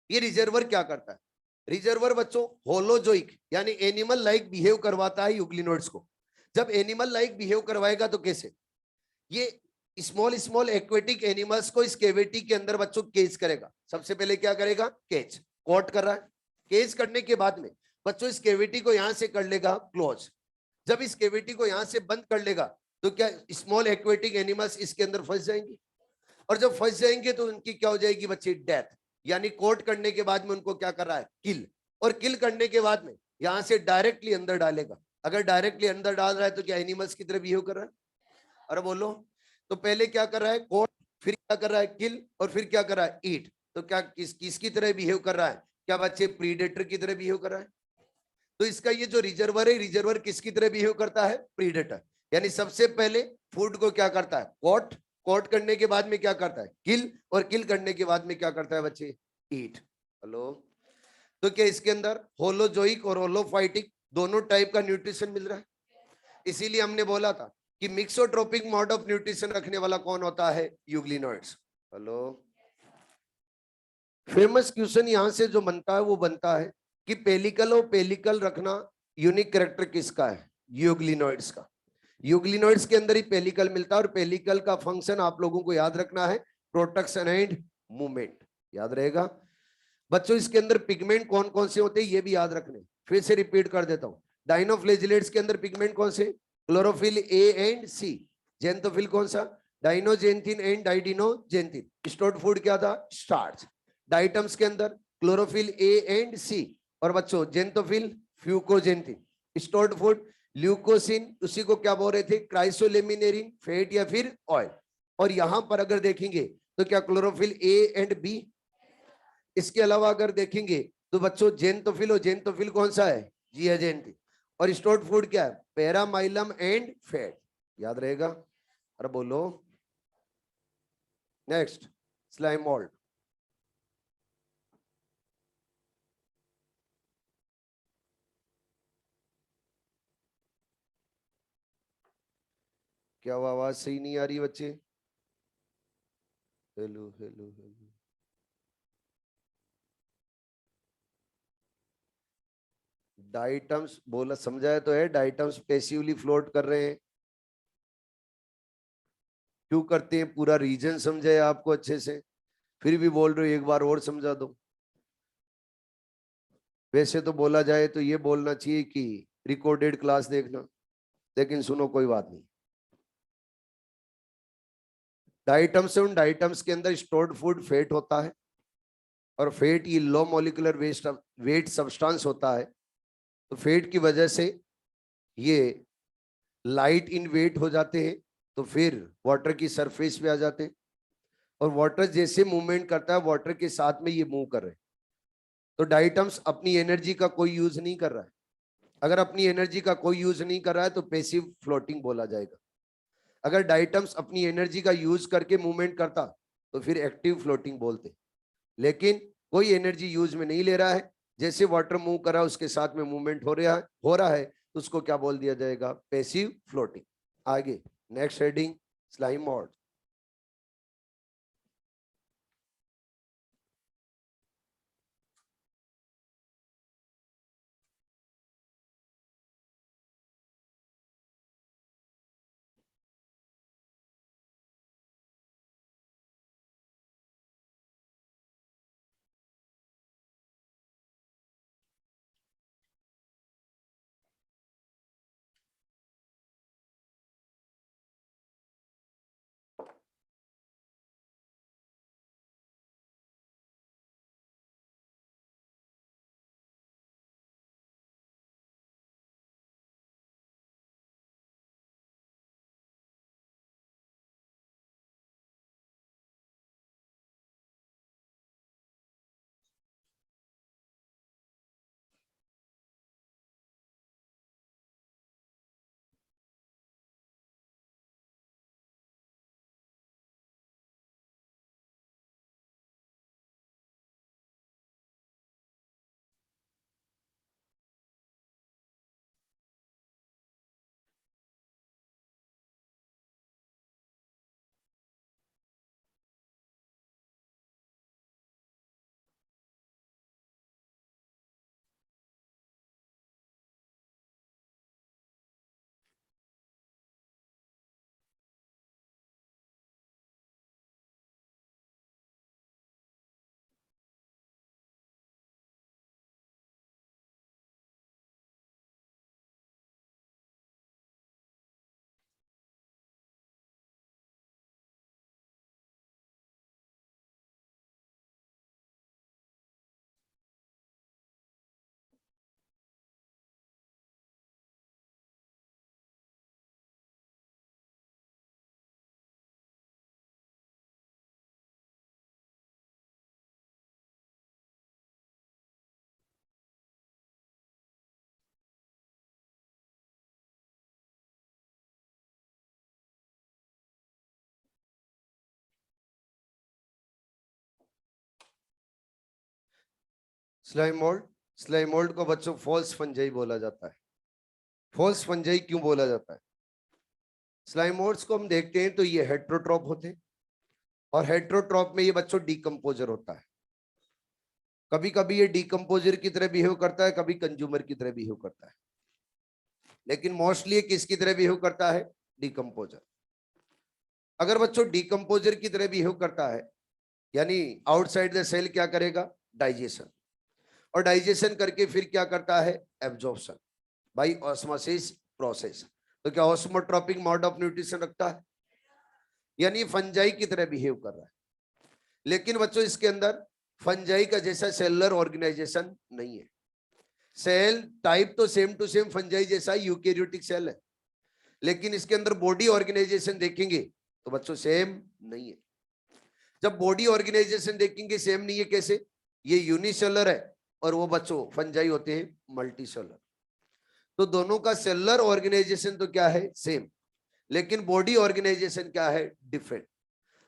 ये रिजर्वर क्या करता है, रिजर्वर बच्चों होलोजोइक यानी एनिमल लाइक बिहेव करवाता है यूग्लिनोइड्स को। जब एनिमल लाइक बिहेव करवाएगा तो कैसे, ये स्मॉल स्मॉल एक्वेटिक एनिमल्स को इस कैविटी के अंदर बच्चों केज करेगा। सबसे पहले क्या करेगा, केज, कोट कर रहा है। केज करने के बाद में बच्चों इस कैविटी को यहां से कर लेगा क्लोज। जब इस कैविटी को यहां से बंद कर लेगा तो क्या स्मॉल एक्वेटिक एनिमल्स इसके अंदर फंस जाएंगे, और जब फंस जाएंगे तो उनकी क्या हो जाएगी बच्चे, डेथ। यानी कोट करने के बाद में उनको क्या कर रहा है, किल। और किल करने के बाद में यहां से डायरेक्टली अंदर डालेगा। अगर डायरेक्टली अंदर डाल रहा है तो क्या एनिमल्स की तरह बिहेव कर रहा है, अरे बोलो। तो पहले क्या कर रहा है, कोट, फिर क्या कर रहा है, किल, और फिर क्या कर रहा है, ईट। तो क्या किसकी तरह बिहेव कर रहा है, क्या बच्चे प्रीडेटर की तरह बिहेव कर रहा है। तो इसका ये जो रिजर्वर है, रिजर्वर किसकी तरह बिहेव करता है, प्रीडेटर। यानी सबसे पहले फूड को क्या करता है, कोट, कोट करने के बाद में क्या करता है, किल, और किल करने के बाद में क्या करता है बच्चे, ईट। हेलो। तो क्या इसके अंदर होलोजोइक और होलोफाइटिक दोनों टाइप का न्यूट्रिशन मिल रहा है। इसीलिए हमने बोला था कि मिक्सोट्रोपिक मोड ऑफ न्यूट्रिशन रखने वाला कौन होता है, यूग्लिनोइड्स। हेलो। फेमस क्वेश्चन यहां से जो बनता है वो बनता है कि पेलिकल और पेलिकल रखना यूनिक कैरेक्टर किसका है, यूग्लिनोइड्स का। यूग्लिनोइड्स के अंदर ही पेलिकल मिलता है, और पेलिकल का फंक्शन आप लोगों को याद रखना है, प्रोटेक्शन एंड मूवमेंट, याद रहेगा बच्चों। इसके अंदर पिगमेंट कौन कौन से होते हैं ये भी याद रखने। फिर से रिपीट कर देता हूं, डाइनोफ्लेजिलेट्स के अंदर पिगमेंट कौन से, chlorophyll A and C. Xanthophyll कौन सा, dinoxanthin and diadinoxanthin. Stored food क्या था, स्टार्च। डाइटम्स के अंदर क्लोरोफिल ए एंड सी, और बच्चों जेंथोफिल, फ्यूकोजेंथिन। स्टोर्ड फूड ल्यूकोसिन, उसी को क्या बोल रहे थे, क्राइसोलेमिनेरिन, फैट या फिर ऑयल। और यहां पर अगर देखेंगे तो क्या क्लोरोफिल ए एंड बी। इसके अलावा अगर देखेंगे तो बच्चों जेंथोफिल, और जेंथोफिल कौन सा है, जियाजेंथिन। और स्टोर्ड फूड क्या है, पैरामाइलम एंड फैट, याद रहेगा, अरे बोलो। Next, slime mould. क्या वो आवाज सही नहीं आ रही बच्चे, हेलो हेलो हेलो। डाइटम्स बोला, समझाया तो है, डाइटम्स पैसिवली फ्लोट कर रहे हैं। क्यों करते हैं, पूरा रीजन समझाया आपको अच्छे से, फिर भी बोल रहे हो एक बार और समझा दो। वैसे तो बोला जाए तो ये बोलना चाहिए कि रिकॉर्डेड क्लास देखना, लेकिन सुनो कोई बात नहीं। डाइटम्स है, उन डाइटम्स के अंदर स्टोर्ड फूड फैट होता है, और फैट ये लो मॉलिक्यूलर वेट सब्सटेंस होता है। तो फैट की वजह से ये लाइट इन वेट हो जाते हैं, तो फिर वाटर की सरफेस पे आ जाते हैं, और वाटर जैसे मूवमेंट करता है वाटर के साथ में ये मूव कर रहे हैं। तो डाइटम्स अपनी एनर्जी का कोई यूज नहीं कर रहा है, अगर अपनी एनर्जी का कोई यूज नहीं कर रहा है तो पैसिव फ्लोटिंग बोला जाएगा। अगर डायटम्स अपनी एनर्जी का यूज करके मूवमेंट करता तो फिर एक्टिव फ्लोटिंग बोलते। लेकिन कोई एनर्जी यूज में नहीं ले रहा है, जैसे वाटर मूव कर रहा है उसके साथ में मूवमेंट हो रहा है तो उसको क्या बोल दिया जाएगा? Passive floating. आगे next heading slime mode. Slime mould, slime mould को बच्चों फॉल्स फंजाई बोला जाता है। फॉल्स फंजाई क्यों बोला जाता है? स्लाइम मोल्ड्स को हम देखते हैं तो ये हेट्रोट्रॉप होते हैं, और हेट्रोट्रॉप में ये बच्चों डीकंपोजर होता है। कभी कभी ये डीकंपोजर की तरह बिहेव करता है, कभी कंज्यूमर की तरह बिहेव करता है, लेकिन मोस्टली ये किसकी तरह बिहेव करता है? डीकंपोजर। अगर बच्चों डीकंपोजर की तरह बिहेव करता है, यानी आउटसाइड द सेल क्या करेगा? डाइजेशन। और डाइजेशन करके फिर क्या करता है? Absorption by osmosis process. तो क्या ऑस्मोट्रोपिक मोड ऑफ न्यूट्रिशन रखता है, यानी फंजाई की तरह बिहेव कर रहा है। लेकिन बच्चों इसके अंदर फंजाई का जैसा सेलुलर ऑर्गेनाइजेशन नहीं है। सेल टाइप तो सेम टू सेम फंजाई जैसा यूकेरियोटिक सेल है, लेकिन इसके अंदर बॉडी ऑर्गेनाइजेशन देखेंगे तो बच्चों सेम नहीं है। जब बॉडी ऑर्गेनाइजेशन देखेंगे सेम नहीं है, कैसे? ये यूनिसेलर है और वो बच्चों फंजाई होते हैं मल्टीसेलर। तो दोनों का सेलुलर ऑर्गेनाइजेशन तो क्या है? सेम, लेकिन बॉडी ऑर्गेनाइजेशन क्या है? डिफरेंट।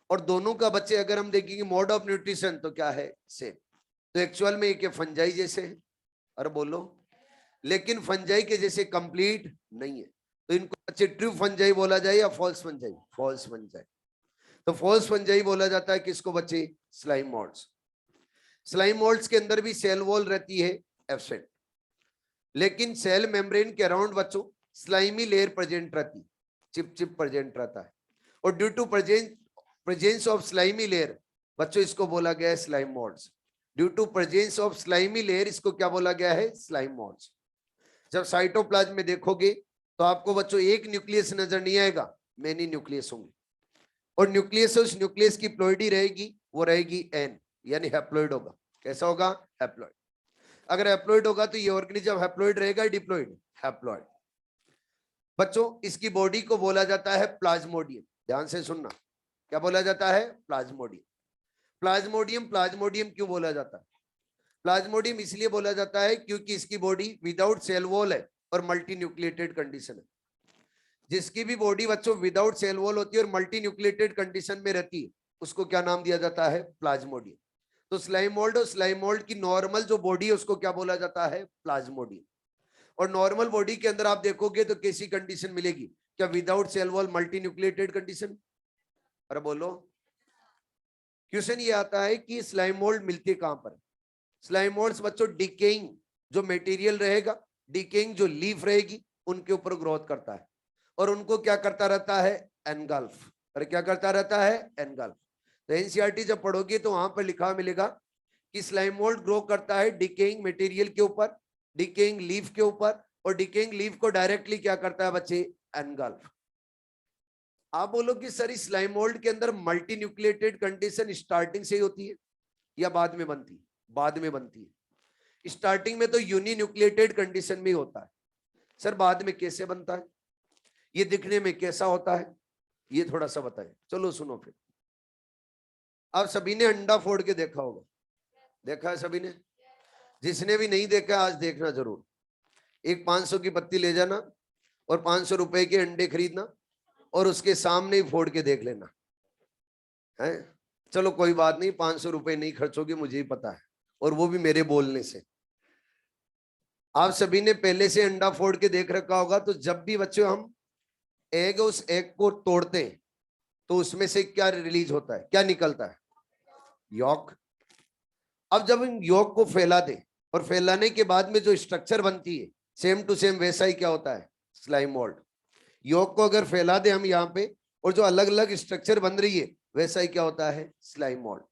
और दोनों का बच्चे अगर हम देखेंगे मोड ऑफ न्यूट्रिशन तो क्या है? सेम। तो एक्चुअल में ये फंजाई जैसे है, अरे बोलो, लेकिन फंजाई के जैसे कंप्लीट नहीं है। तो इनको बच्चे ट्रू फंजाई बोला जाए या फॉल्स फंजाई? False fungi. तो फॉल्स फंजाई बोला जाता है किसको बच्चे? Slime moulds. स्लाइम मोल्ड्स के अंदर भी सेल वॉल रहती है एब्सेंट, लेकिन सेल मेम्ब्रेन के अराउंड बच्चों स्लाइमी लेयर प्रेजेंट रहती, चिप चिप प्रेजेंट रहता है। और due to presence of slimy layer बच्चों इसको बोला गया है slime moulds. Due to presence of slimy layer इसको क्या बोला गया है? Slime moulds. जब साइटोप्लाज्म में देखोगे तो आपको बच्चों एक न्यूक्लियस नजर नहीं आएगा, मेनी न्यूक्लियस होंगे। और न्यूक्लियस, उस न्यूक्लियस की प्लॉइडी रहेगी, वो रहेगी एन, यानी हैप्लॉइड होगा। कैसा होगा? हैप्लॉइड। अगर हैप्लॉइड होगा तो ये ऑर्गेनिज्म हैप्लॉइड रहेगा, डिप्लॉइड? हैप्लॉइड। बच्चों इसकी बॉडी को बोला जाता है प्लाज्मोडियम। ध्यान से सुनना, क्या बोला जाता है? प्लाज्मोडियम। प्लाज्मोडियम, प्लाज्मोडियम क्यों बोला जाता है? प्लाज्मोडियम इसलिए बोला जाता है क्योंकि इसकी बॉडी विदाउट सेल वॉल है और मल्टी न्यूक्लिएटेड कंडीशन है। जिसकी भी बॉडी बच्चों विदाउट सेल वॉल होती है और मल्टी न्यूक्लिएटेड कंडीशन में रहती है, उसको क्या नाम दिया जाता है? प्लाज्मोडियम। तो स्लाइम मोल्ड और स्लाइम मोल्ड की नॉर्मल जो बॉडी है उसको क्या बोला जाता है? प्लाज्मोडियम। और नॉर्मल बॉडी के अंदर आप देखोगे तो कैसी कंडीशन मिलेगी? क्या without cell wall multi nucleated condition? अरे बोलो। क्वेश्चन ये आता है कि स्लाइम मोल्ड मिलती है कहां पर? स्लाइम मोल्ड्स बच्चों डिकेइंग जो मटेरियल रहेगा, डिकेइंग जो लीफ रहेगी उनके ऊपर ग्रोथ करता है और उनको क्या करता रहता है? एनगल्फ। अरे क्या करता रहता है? एनगल्फ। तो एनसीईआरटी जब पढ़ोगे तो वहां पर लिखा मिलेगा कि स्लाइम मोल्ड ग्रो करता है डिकेइंग मटेरियल के ऊपर, डिकेइंग लीफ के ऊपर, और डिकेइंग लीफ को डायरेक्टली क्या करता है बच्चे? एनगल्फ। आप बोलो कि सर इस स्लाइम मोल्ड के अंदर मल्टी न्यूक्लिएटेड कंडीशन स्टार्टिंग से ही होती है या बाद में बनती है? बाद में बनती है। स्टार्टिंग में तो यूनी न्यूक्लिएटेड कंडीशन में ही होता है। सर बाद में कैसे बनता है? ये दिखने में कैसा होता है? ये थोड़ा सा बताएं। चलो सुनो फिर। आप सभी ने अंडा फोड़ के देखा होगा, देखा है सभी ने? जिसने भी नहीं देखा आज देखना जरूर। एक 500 की पत्ती ले जाना और 500 रुपए के अंडे खरीदना और उसके सामने ही फोड़ के देख लेना है। चलो कोई बात नहीं, 500 रुपए नहीं खर्च होगे, मुझे ही पता है, और वो भी मेरे बोलने से। आप सभी ने पहले से अंडा फोड़ के देख रखा होगा। तो जब भी बच्चों हम एग, उस एग को तोड़ते हैं तो उसमें से क्या रिलीज होता है? क्या निकलता है? यॉक। अब जब हम यॉक को फैला दें और फैलाने के बाद में जो स्ट्रक्चर बनती है सेम टू सेम वैसा ही क्या होता है? Slime mould. यॉक को अगर फैला दें हम यहाँ पे और जो अलग अलग स्ट्रक्चर बन रही है वैसा ही क्या होता है? Slime mould.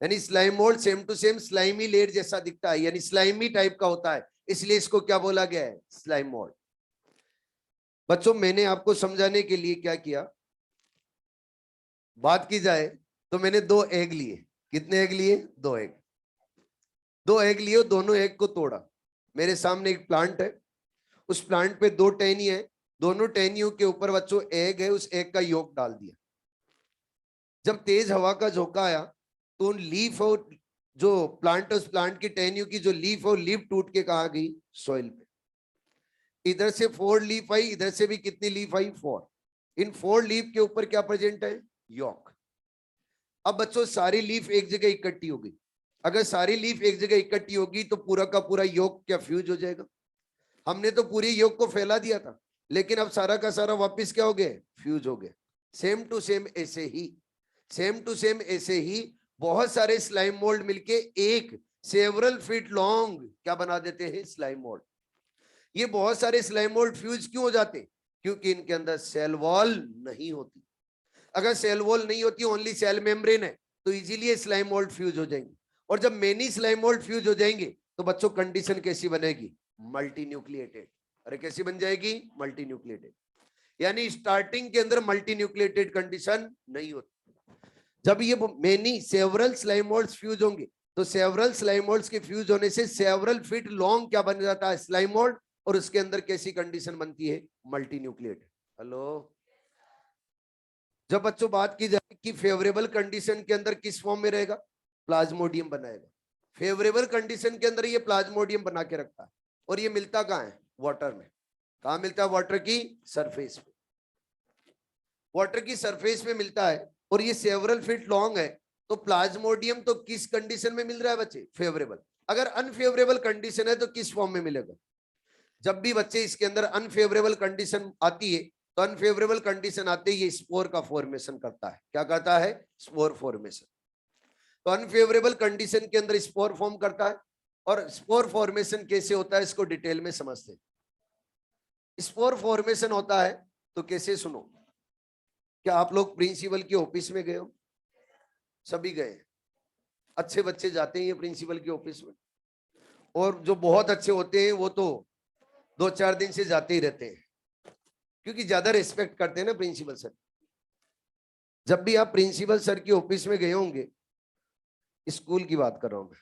यानी slime mould same to same slimy layer जैसा दिखता है, यानी स्लाइमी टाइप का होता है, इसलिए इसको क्या बोला गया है? Slime mould. बच्चों मैंने आपको समझाने के लिए क्या किया, बात की जाए तो मैंने 2 एग लिए। कितने एग लिए? 2 एग। 2 एग लिए, दोनों एग को तोड़ा। मेरे सामने एक प्लांट है, उस प्लांट पे 2 टहनी है, दोनों टहनियों के ऊपर बच्चों एग है, उस एग का योक डाल दिया। जब तेज हवा का झोंका आया तो उन लीफ और जो प्लांट है उस प्लांट की टहनियों की जो लीफ और लीफ टूट के कहा गई? सॉइल पे। इधर से 4 लीफ आई, इधर से भी कितनी लीफ आई? 4। इन 4 लीफ के ऊपर क्या प्रेजेंट है? यॉक। अब बच्चों सारी लीफ एक जगह इकट्ठी हो गई। अगर सारी लीफ एक जगह इकट्ठी होगी तो पूरा का पूरा यॉक क्या फ्यूज हो जाएगा? हमने तो पूरी यॉक को फैला दिया था, लेकिन अब सारा का सारा वापस क्या हो गया? फ्यूज हो गया। सेम टू सेम ऐसे ही, सेम टू सेम ऐसे ही बहुत सारे स्लाइम मोल्ड मिलके एक सेवरल फीट लॉन्ग क्या बना देते हैं? Slime mould. ये बहुत सारे स्लाइम मोल्ड फ्यूज क्यों हो जाते? क्योंकि इनके अंदर सेल वॉल नहीं होती। अगर सेल वॉल नहीं होती, ओनली सेल मेम्ब्रेन है, तो इजीली स्लाइम मोल्ड फ्यूज हो जाएंगे। और जब मेनी स्लाइम मोल्ड फ्यूज हो जाएंगे तो बच्चों कंडीशन कैसी बनेगी? Multi nucleated. अरे कैसी बन जाएगी? Multi nucleated. यानी स्टार्टिंग के अंदर मल्टी न्यूक्लिएटेड कंडीशन नहीं होती। जब ये many several slime moulds fuse होंगे तो सेवरल स्लाइम मोल्ड्स के फ्यूज होने से सेवरल फीट लॉन्ग क्या बन जाता है? Slime mould. और उसके अंदर कैसी कंडीशन बनती है? Multi nucleated. हेलो। जब बच्चों बात की जाए कि फेवरेबल कंडीशन के अंदर किस फॉर्म में रहेगा? प्लाज्मोडियम बनाएगा। फेवरेबल कंडीशन के अंदर ये प्लाज्मोडियम बना के रखता है। और ये मिलता कहाँ है? वाटर में। कहाँ मिलता है? वाटर की सरफेस पे। वाटर की सरफेस में मिलता है और ये सेवरल फीट लॉन्ग है। तो प्लाज्मोडियम तो किस कंडीशन में मिल रहा है बच्चे? फेवरेबल। अगर अनफेवरेबल कंडीशन है तो किस फॉर्म में मिलेगा? जब भी बच्चे इसके अंदर अनफेवरेबल कंडीशन आती है तो अनफेवरेबल कंडीशन आते ही ये स्पोर का फॉर्मेशन करता है। क्या करता है? Spore formation. तो अनफेवरेबल कंडीशन के अंदर स्पोर फॉर्म करता है। और स्पोर फॉर्मेशन कैसे होता है इसको डिटेल में समझते हैं। स्पोर फॉर्मेशन होता है तो कैसे, सुनो। क्या आप लोग प्रिंसिपल के ऑफिस में गए हो? सभी गए। अच्छे बच्चे जाते हैं प्रिंसिपल के ऑफिस में, और जो बहुत अच्छे होते हैं वो तो 2-4 दिन से जाते ही रहते हैं, क्योंकि ज्यादा रिस्पेक्ट करते हैं ना प्रिंसिपल सर। जब भी आप प्रिंसिपल सर के ऑफिस में गए होंगे, स्कूल की बात कर रहा हूं मैं,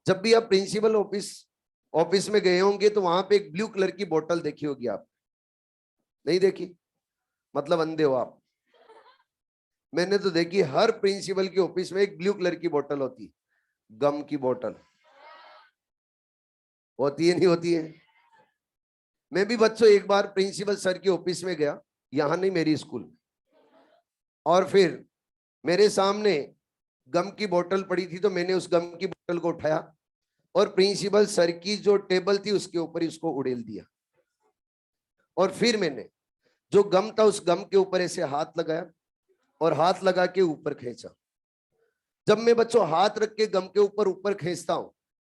जब भी आप प्रिंसिपल ऑफिस में गए होंगे तो वहां पे एक ब्लू कलर की बोतल देखी होगी आप? नहीं देखी? मतलब अंधे हो आप। मैंने तो देखी, हर प्रिंसिपल के ऑफिस में एक ब्लू कलर की बोतल होती है, गम की बोतल होती है। नहीं होती है? मैं भी बच्चों एक बार प्रिंसिपल सर के ऑफिस में गया, यहां नहीं मेरी स्कूल में, और फिर मेरे सामने गम की बोतल पड़ी थी, तो मैंने उस गम की बोतल को उठाया और प्रिंसिपल सर की जो टेबल थी उसके ऊपर ही उसको उड़ेल दिया। और फिर मैंने जो गम था उस गम के ऊपर ऐसे हाथ लगाया और हाथ लगा के ऊपर खींचा। जब मैं बच्चों हाथ रख के गम के ऊपर खींचता हूं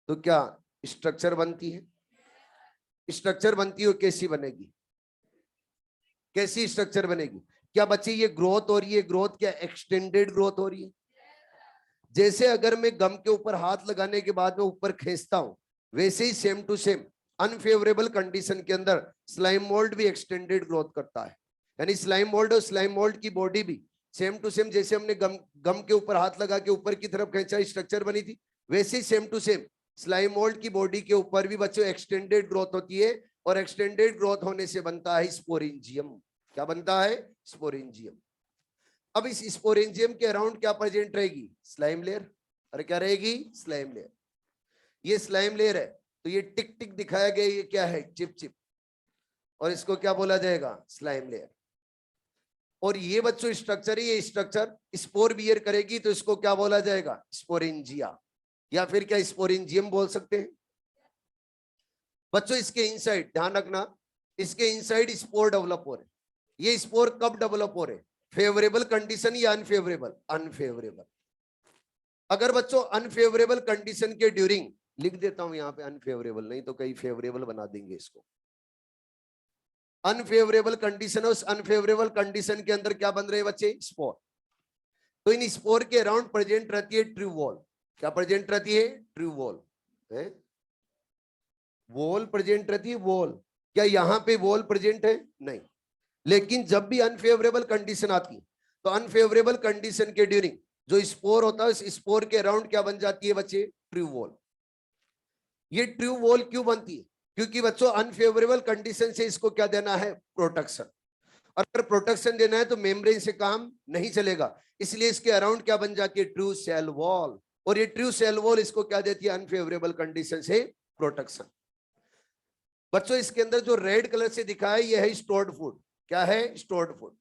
तो क्या स्ट्रक्चर बनती है? स्ट्रक्चर बनती है, कैसी बनेगी? कैसी स्ट्रक्चर बनेगी? क्या बच्चे ये ग्रोथ हो रही है? ग्रोथ क्या एक्सटेंडेड ग्रोथ हो रही है? जैसे अगर मैं गम के ऊपर हाथ लगाने के बाद में ऊपर खींचता हूं, वैसे ही same to same unfavourable condition के अंदर स्लाइम मोल्ड भी एक्सटेंडेड ग्रोथ करता है। यानी स्लाइम मोल्ड और स्लाइम मोल्ड की बॉडी भी सेम टू सेम, जैसे हमने गम के ऊपर हाथ लगा के ऊपर की तरफ खींचा स्ट्रक्चर बनी थी, वैसे ही same to same slime mould की बॉडी के ऊपर भी बच्चों एक्सटेंडेड ग्रोथ होती है, और एक्सटेंडेड ग्रोथ होने से बनता है स्पोरेंजियम। क्या बनता है? स्पोरेंजियम। अब इस स्पोरेंजियम के अराउंड क्या प्रेजेंट रहेगी? Slime layer. अरे क्या रहेगी? Slime layer. ये स्लाइम लेयर है, तो ये टिक टिक दिखाया गया, ये क्या है? चिप चिप, और इसको क्या बोला जाएगा? Slime layer. और ये बच्चों स्ट्रक्चर है, ये स्ट्रक्चर स्पोर बियर करेगी तो इसको क्या बोला जाएगा? स्पोरेंजिया, या फिर क्या स्पोरेंजियम बोल सकते हैं बच्चों। इसके इनसाइड ध्यान रखना, इसके इनसाइड स्पोर डेवलप हो रहे। ये स्पोर कब डेवलप हो रहे? फेवरेबल कंडीशन या अनफेवरेबल? अनफेवरेबल। अगर बच्चों अनफेवरेबल कंडीशन के ड्यूरिंग, लिख देता हूं यहां पे अनफेवरेबल, नहीं तो कई फेवरेबल बना देंगे इसको। अनफेवरेबल कंडीशन है, उस अनफेवरेबल कंडीशन के अंदर क्या बन रहे हैं बच्चे? स्पोर। तो इन स्पोर के अराउंड प्रेजेंट रहती है ट्रू वॉल। क्या प्रेजेंट रहती है? ट्रू वॉल है। वॉल प्रेजेंट रहती है, वॉल। क्या यहां पे वॉल प्रेजेंट है? नहीं। लेकिन जब भी अनफेवरेबल कंडीशन आती है तो अनफेवरेबल कंडीशन के ड्यूरिंग जो स्पोर होता है, उस स्पोर के अराउंड क्या बन जाती है बच्चे? True wall. ये ट्रू वॉल क्यों बनती है? क्योंकि बच्चों अनफेवरेबल कंडीशन से इसको क्या देना है? प्रोटेक्शन। और अगर प्रोटेक्शन देना है तो मेम्ब्रेन से काम नहीं चलेगा, इसलिए इसके अराउंड क्या बन जाती है? True cell wall. और ये ट्रू सेल वॉल इसको क्या देती है? अनफेवरेबल कंडीशन से प्रोटेक्शन। बच्चों इसके अंदर जो रेड कलर से दिखा है, यह है स्टोर्ड फूड। क्या है? Stored food.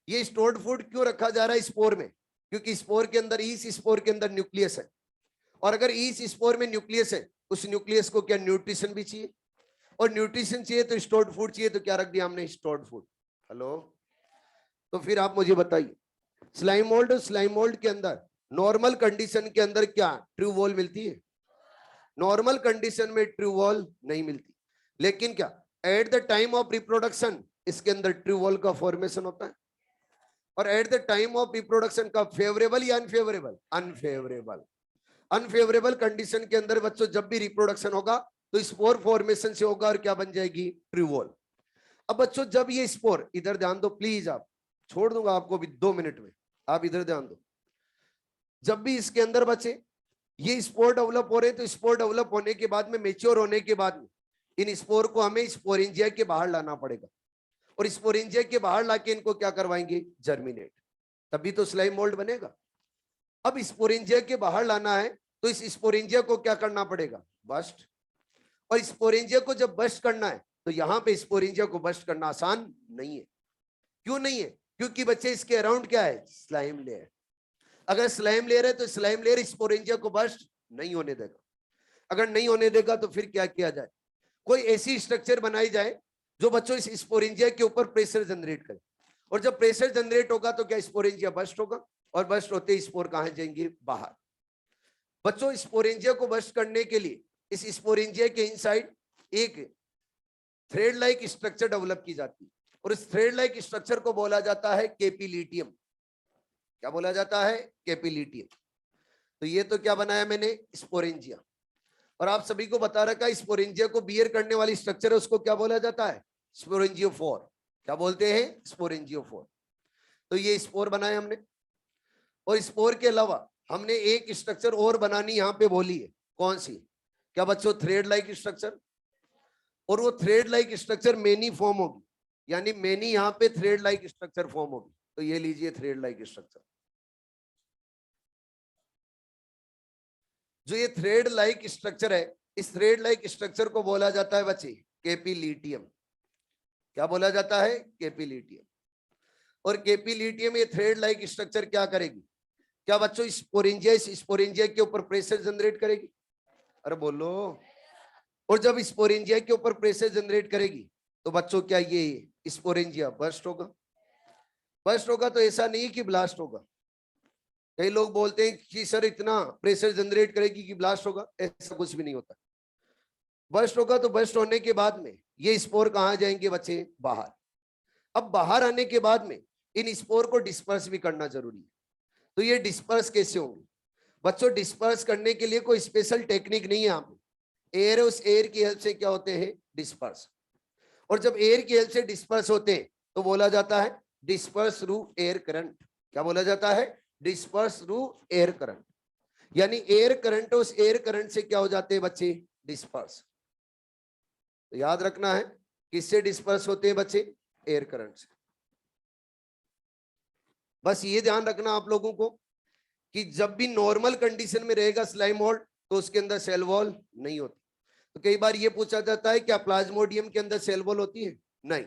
ये स्टोर्ड फूड क्यों रखा जा रहा है स्पोर में? क्योंकि स्पोर के अंदर, ईस स्पोर के अंदर न्यूक्लियस है, और अगर ईस स्पोर में न्यूक्लियस है, उस न्यूक्लियस को क्या न्यूट्रिशन भी चाहिए, और न्यूट्रिशन चाहिए तो स्टोर्ड फूड चाहिए, तो क्या रख दिया हमने? Stored food. हेलो, तो फिर आप मुझे बताइए, स्लाइम मोल्ड और स्लाइम मोल्ड के अंदर नॉर्मल कंडीशन के अंदर क्या ट्रू वॉल मिलती है? नॉर्मल कंडीशन में ट्रू वॉल नहीं मिलती। लेकिन क्या at the time of reproduction इसके अंदर ट्रू वॉल का फॉर्मेशन होता है। और at the time of reproduction का फेवरेबल या अनफेवरेबल? अनफेवरेबल। अनफेवरेबल कंडीशन के अंदर बच्चों जब भी रिप्रोडक्शन होगा तो स्पोर फॉर्मेशन से होगा, और क्या बन जाएगी? True wall. अब बच्चों जब ये स्पोर, इधर ध्यान दो प्लीज, आप छोड़ दूंगा आपको भी 2 मिनट में, आप इधर ध्यान दो। जब भी इसके अंदर बच्चे ये स्पोर डेवलप हो रहे हैं, तो स्पोर डेवलप होने के बाद में, मेच्योर होने के बाद में, इन स्पोर को हमें स्पोरेंजिया के बाहर लाना पड़ेगा, और स्पोरेंजिया के बाहर लाके इनको क्या करवाएंगे? जर्मिनेट। तभी तो स्लाइम मोल्ड बनेगा। अब स्पोरेंजिया के बाहर लाना है तो इस स्पोरेंजिया को क्या करना पड़ेगा? बस्ट। और स्पोरेंजिया को जब बस्ट करना है तो यहां पे स्पोरेंजिया को बस्ट करना आसान नहीं है। क्यों नहीं है? क्योंकि बच्चे इसके अराउंड क्या है? Slime layer. अगर स्लाइम लेयर है तो स्लाइम लेयर स्पोरेंजिया को बस्ट नहीं होने देगा। अगर नहीं होने देगा तो फिर क्या किया जाए? कोई ऐसी स्ट्रक्चर बनाई जाए जो बच्चों इस स्पोरेंजिया के ऊपर प्रेशर जनरेट करे, और जब प्रेशर जनरेट होगा तो क्या स्पोरेंजिया बस्ट होगा, और बस्ट होते ही स्पोर कहां जाएंगे? बाहर। बच्चों स्पोरेंजिया को बस्ट करने के लिए इस स्पोरेंजिया के इनसाइड एक थ्रेड लाइक स्ट्रक्चर डेवलप की जाती है, और इस थ्रेड लाइक स्ट्रक्चर को बोला जाता है कैपिलिटियम। क्या बोला जाता है? कैपिलिटियम। तो ये तो क्या बनाया मैंने? स्पोरेंजिया। और आप सभी को बता रखा है स्पोरेंजिया को बियर करने वाली स्ट्रक्चर है उसको क्या बोला जाता है? स्पोरेंजियोफोर। क्या बोलते हैं? स्पोरेंजियोफोर। तो ये स्पोर बनाए हमने, और स्पोर के अलावा हमने एक स्ट्रक्चर और बनानी यहां पे बोली है। कौन सी? क्या बच्चों? Thread like structure. और वो thread like structure many form होगी, यानी मेनी यहां पे थ्रेड लाइक स्ट्रक्चर फॉर्म होगी। तो ये लीजिए थ्रेड लाइक स्ट्रक्चर। जो ये थ्रेड लाइक स्ट्रक्चर है, इस थ्रेड लाइक स्ट्रक्चर को बोला जाता है बच्चे कैपिलिटियम। क्या बोला जाता है? केपिलिटियम। और केपिलिटियम ये थ्रेड लाइक स्ट्रक्चर क्या करेगी? क्या बच्चों स्पोरेंजिया स्पोरेंजिया के ऊपर प्रेशर जनरेट करेगी? अरे बोलो। और जब स्पोरेंजिया के ऊपर प्रेशर जनरेट करेगी तो बच्चों क्या ये स्पोरेंजिया बर्स्ट होगा? बर्स्ट होगा तो ऐसा नहीं कि ब्लास्ट होगा। कई लोग बोलते हैं कि सर इतना प्रेशर जनरेट करेगी कि ब्लास्ट होगा, ऐसा कुछ भी नहीं होता। बर्स्ट होगा तो बर्स्ट होने के बाद में ये स्पोर कहाँ जाएंगे बच्चे? बाहर। अब बाहर आने के बाद में इन स्पोर को डिस्पर्स भी करना जरूरी है। तो ये डिस्पर्स कैसे होंगे बच्चों? डिस्पर्स करने के लिए कोई स्पेशल टेक्निक नहीं है यहाँ पे। एयर है, उस एयर की हेल्प से क्या होते हैं? डिस्पर्स। और जब एयर की हेल्प से डिस्पर्स होते हैं तो बोला जाता है डिस्पर्स थ्रू एयर करंट। क्या बोला जाता है? Disperse through air current. यानी एयर करंट, उस एयर करंट से क्या हो जाते हैं बच्चे? डिस्पर्स। तो याद रखना है किससे डिस्पर्स होते हैं बच्चे? एयर करंट से। बस ये ध्यान रखना आप लोगों को कि जब भी नॉर्मल कंडीशन में रहेगा स्लाइम मोल्ड तो उसके अंदर सेल वॉल नहीं होती। तो कई बार ये पूछा जाता है क्या प्लाज्मोडियम के अंदर सेल वॉल होती है? नहीं।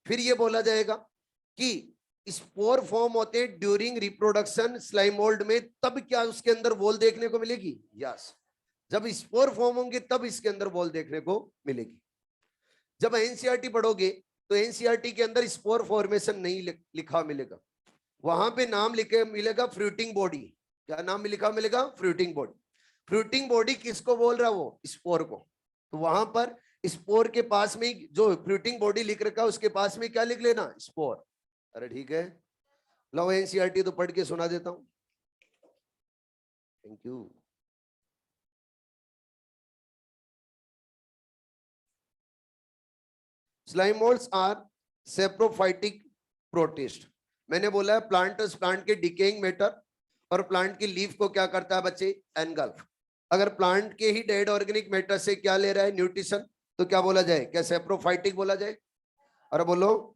फिर ये बोला जाएगा कि स्पोर फॉर्म होते हैं ड्यूरिंग रिप्रोडक्शन स्लाइम मोल्ड में, तब क्या उसके अंदर वॉल देखने को मिलेगी? यस। जब स्पोर फॉर्म होंगे तब इसके अंदर वॉल देखने को मिलेगी। जब एनसीईआरटी पढ़ोगे तो एनसीईआरटी के अंदर स्पोर फॉर्मेशन नहीं लिखा मिलेगा, वहां पे नाम लिखे मिलेगा फ्रूटिंग बॉडी। क्या नाम लिखा मिलेगा? Fruiting body. फ्रूटिंग बॉडी किसको बोल रहा है? वो स्पोर को। तो वहां पर स्पोर के पास में जो फ्रूटिंग बॉडी लिख रखा है उसके पास में क्या लिख लेना? स्पोर। अरे ठीक है, लो एनसीईआरटी तो पढ़ के सुना देता हूं। Thank you. Slime moulds are saprophytic protist. मैंने बोला है प्लांट के डिकेइंग मैटर और प्लांट की लीफ को क्या करता है बच्चे? एनगल्फ। अगर प्लांट के ही डेड ऑर्गेनिक मैटर से क्या ले रहा है? न्यूट्रिशन। तो क्या बोला जाए? क्या सेप्रोफाइटिक बोला जाए? अरे बोलो।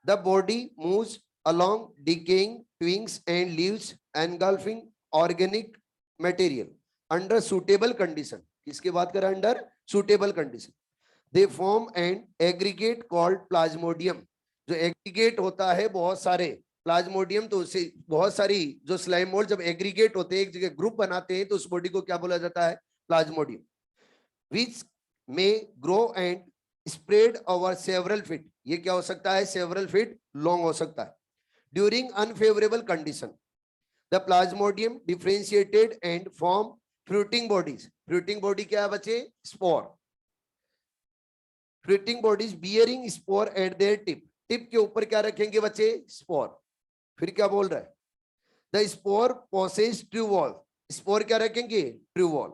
The body moves along decaying twigs and leaves engulfing organic material under suitable condition। किसकी बात कर रहा है? Under suitable condition they form an aggregate called plasmodium। जो एग्रीगेट होता है बहुत सारे प्लाज्मोडियम, तो उसे बहुत सारी जो स्लाइम मोल्ड जब एग्रीगेट होते हैं एक जगह ग्रुप बनाते हैं तो उस बॉडी को क्या बोला जाता है? प्लाज्मोडियम। विच में grow and spread over several feet. ये क्या हो सकता है? सेवरल फीट लॉन्ग हो सकता है। During unfavourable condition the Plasmodium differentiated and form fruiting bodies. Fruiting body क्या है बच्चे? Spore. Fruiting bodies bearing spore eight there tip. Tip के ऊपर क्या रखेंगे बच्चे? स्पोर। फिर क्या बोल रहा है? The spore possesses true wall. Spore क्या रखेंगे? True wall.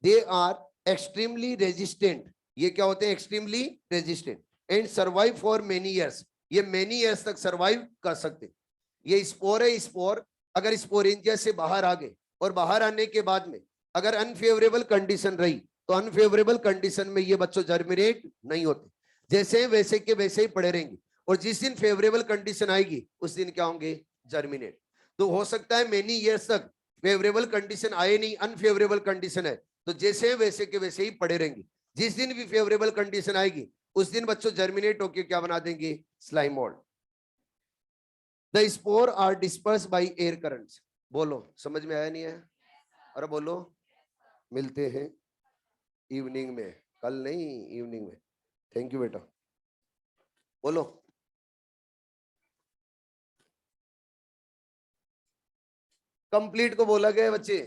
They are extremely resistant. ये क्या होते हैं? Extremely resistant and survive for many years. ये मेनी ईयर्स तक सर्वाइव कर सकते। ये स्पोर है। स्पोर अगर स्पोरेंजिया से बाहर आ गए और बाहर आने के बाद में अगर अनफेवरेबल कंडीशन रही तो अनफेवरेबल कंडीशन में ये बच्चों जर्मिनेट नहीं होते, जैसे वैसे के वैसे ही पड़े रहेंगे। और जिस दिन फेवरेबल कंडीशन आएगी उस दिन क्या होंगे? जर्मिनेट। तो हो सकता है मेनी ईयर्स तक फेवरेबल कंडीशन आए नहीं, अनफेवरेबल कंडीशन है, तो जैसे वैसे के वैसे ही पड़े रहेंगे। जिस दिन भी फेवरेबल कंडीशन आएगी उस दिन बच्चों जर्मिनेट होकर क्या बना देंगे? Slime mould. The spore are dispersed by air currents. बोलो, समझ में आया नहीं है? अरे बोलो। मिलते हैं इवनिंग में, कल नहीं, इवनिंग में। थैंक यू बेटा। बोलो। कंप्लीट को बोला गया बच्चे,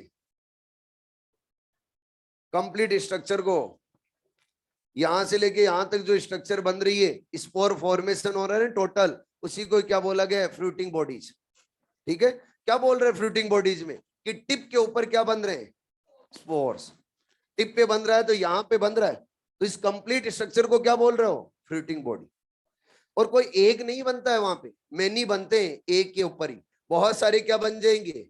कंप्लीट स्ट्रक्चर को। यहां से लेके यहां तक जो स्ट्रक्चर बन रही है, स्पोर फॉर्मेशन हो रहा है ना टोटल, उसी को क्या बोला गया है? Fruiting bodies. ठीक है। क्या बोल रहे हैं फ्रूटिंग बॉडीज में? कि टिप के ऊपर क्या बन रहे हैं? स्पोर्स। टिप पे बन रहा है तो यहां पे बन रहा है, तो इस कंप्लीट स्ट्रक्चर को क्या बोल रहे हो? Fruiting body. और कोई एक नहीं बनता है वहां पे, मैनी बनते हैं एक के ऊपर ही। बहुत सारे क्या बन जाएंगे?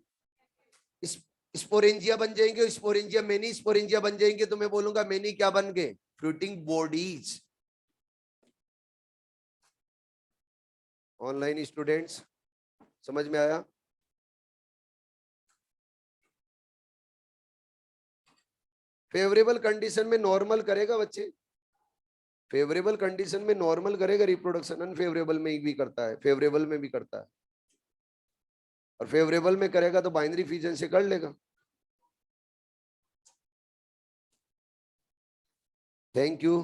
स्पोरेंजिया बन जाएंगे। स्पोरेंजिया मैनी स्पोरेंजिया बन जाएंगे तो मैं बोलूंगा मैनी क्या बन गए? Fruiting bodies. ऑनलाइन स्टूडेंट्स समझ में आया? फेवरेबल कंडीशन में नॉर्मल करेगा बच्चे, फेवरेबल कंडीशन में नॉर्मल करेगा रिप्रोडक्शन, अनफेवरेबल में भी करता है, फेवरेबल में भी करता है, और फेवरेबल में करेगा तो बाइनरी फ्यूजन से कर लेगा। Thank you.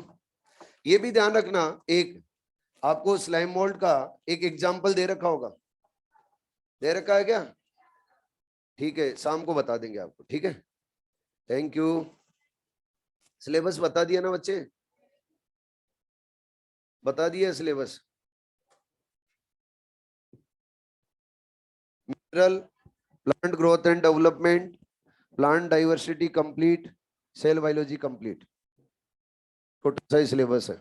ये भी ध्यान रखना, एक आपको स्लाइम मोल्ड का एक एग्जांपल दे रखा होगा, दे रखा है क्या? ठीक है, शाम को बता देंगे आपको, ठीक है। Thank you. सिलेबस बता दिया ना बच्चे? बता दिया syllabus. Mineral, plant growth and development, plant diversity complete, cell biology complete, छोटा सा सिलेबस है।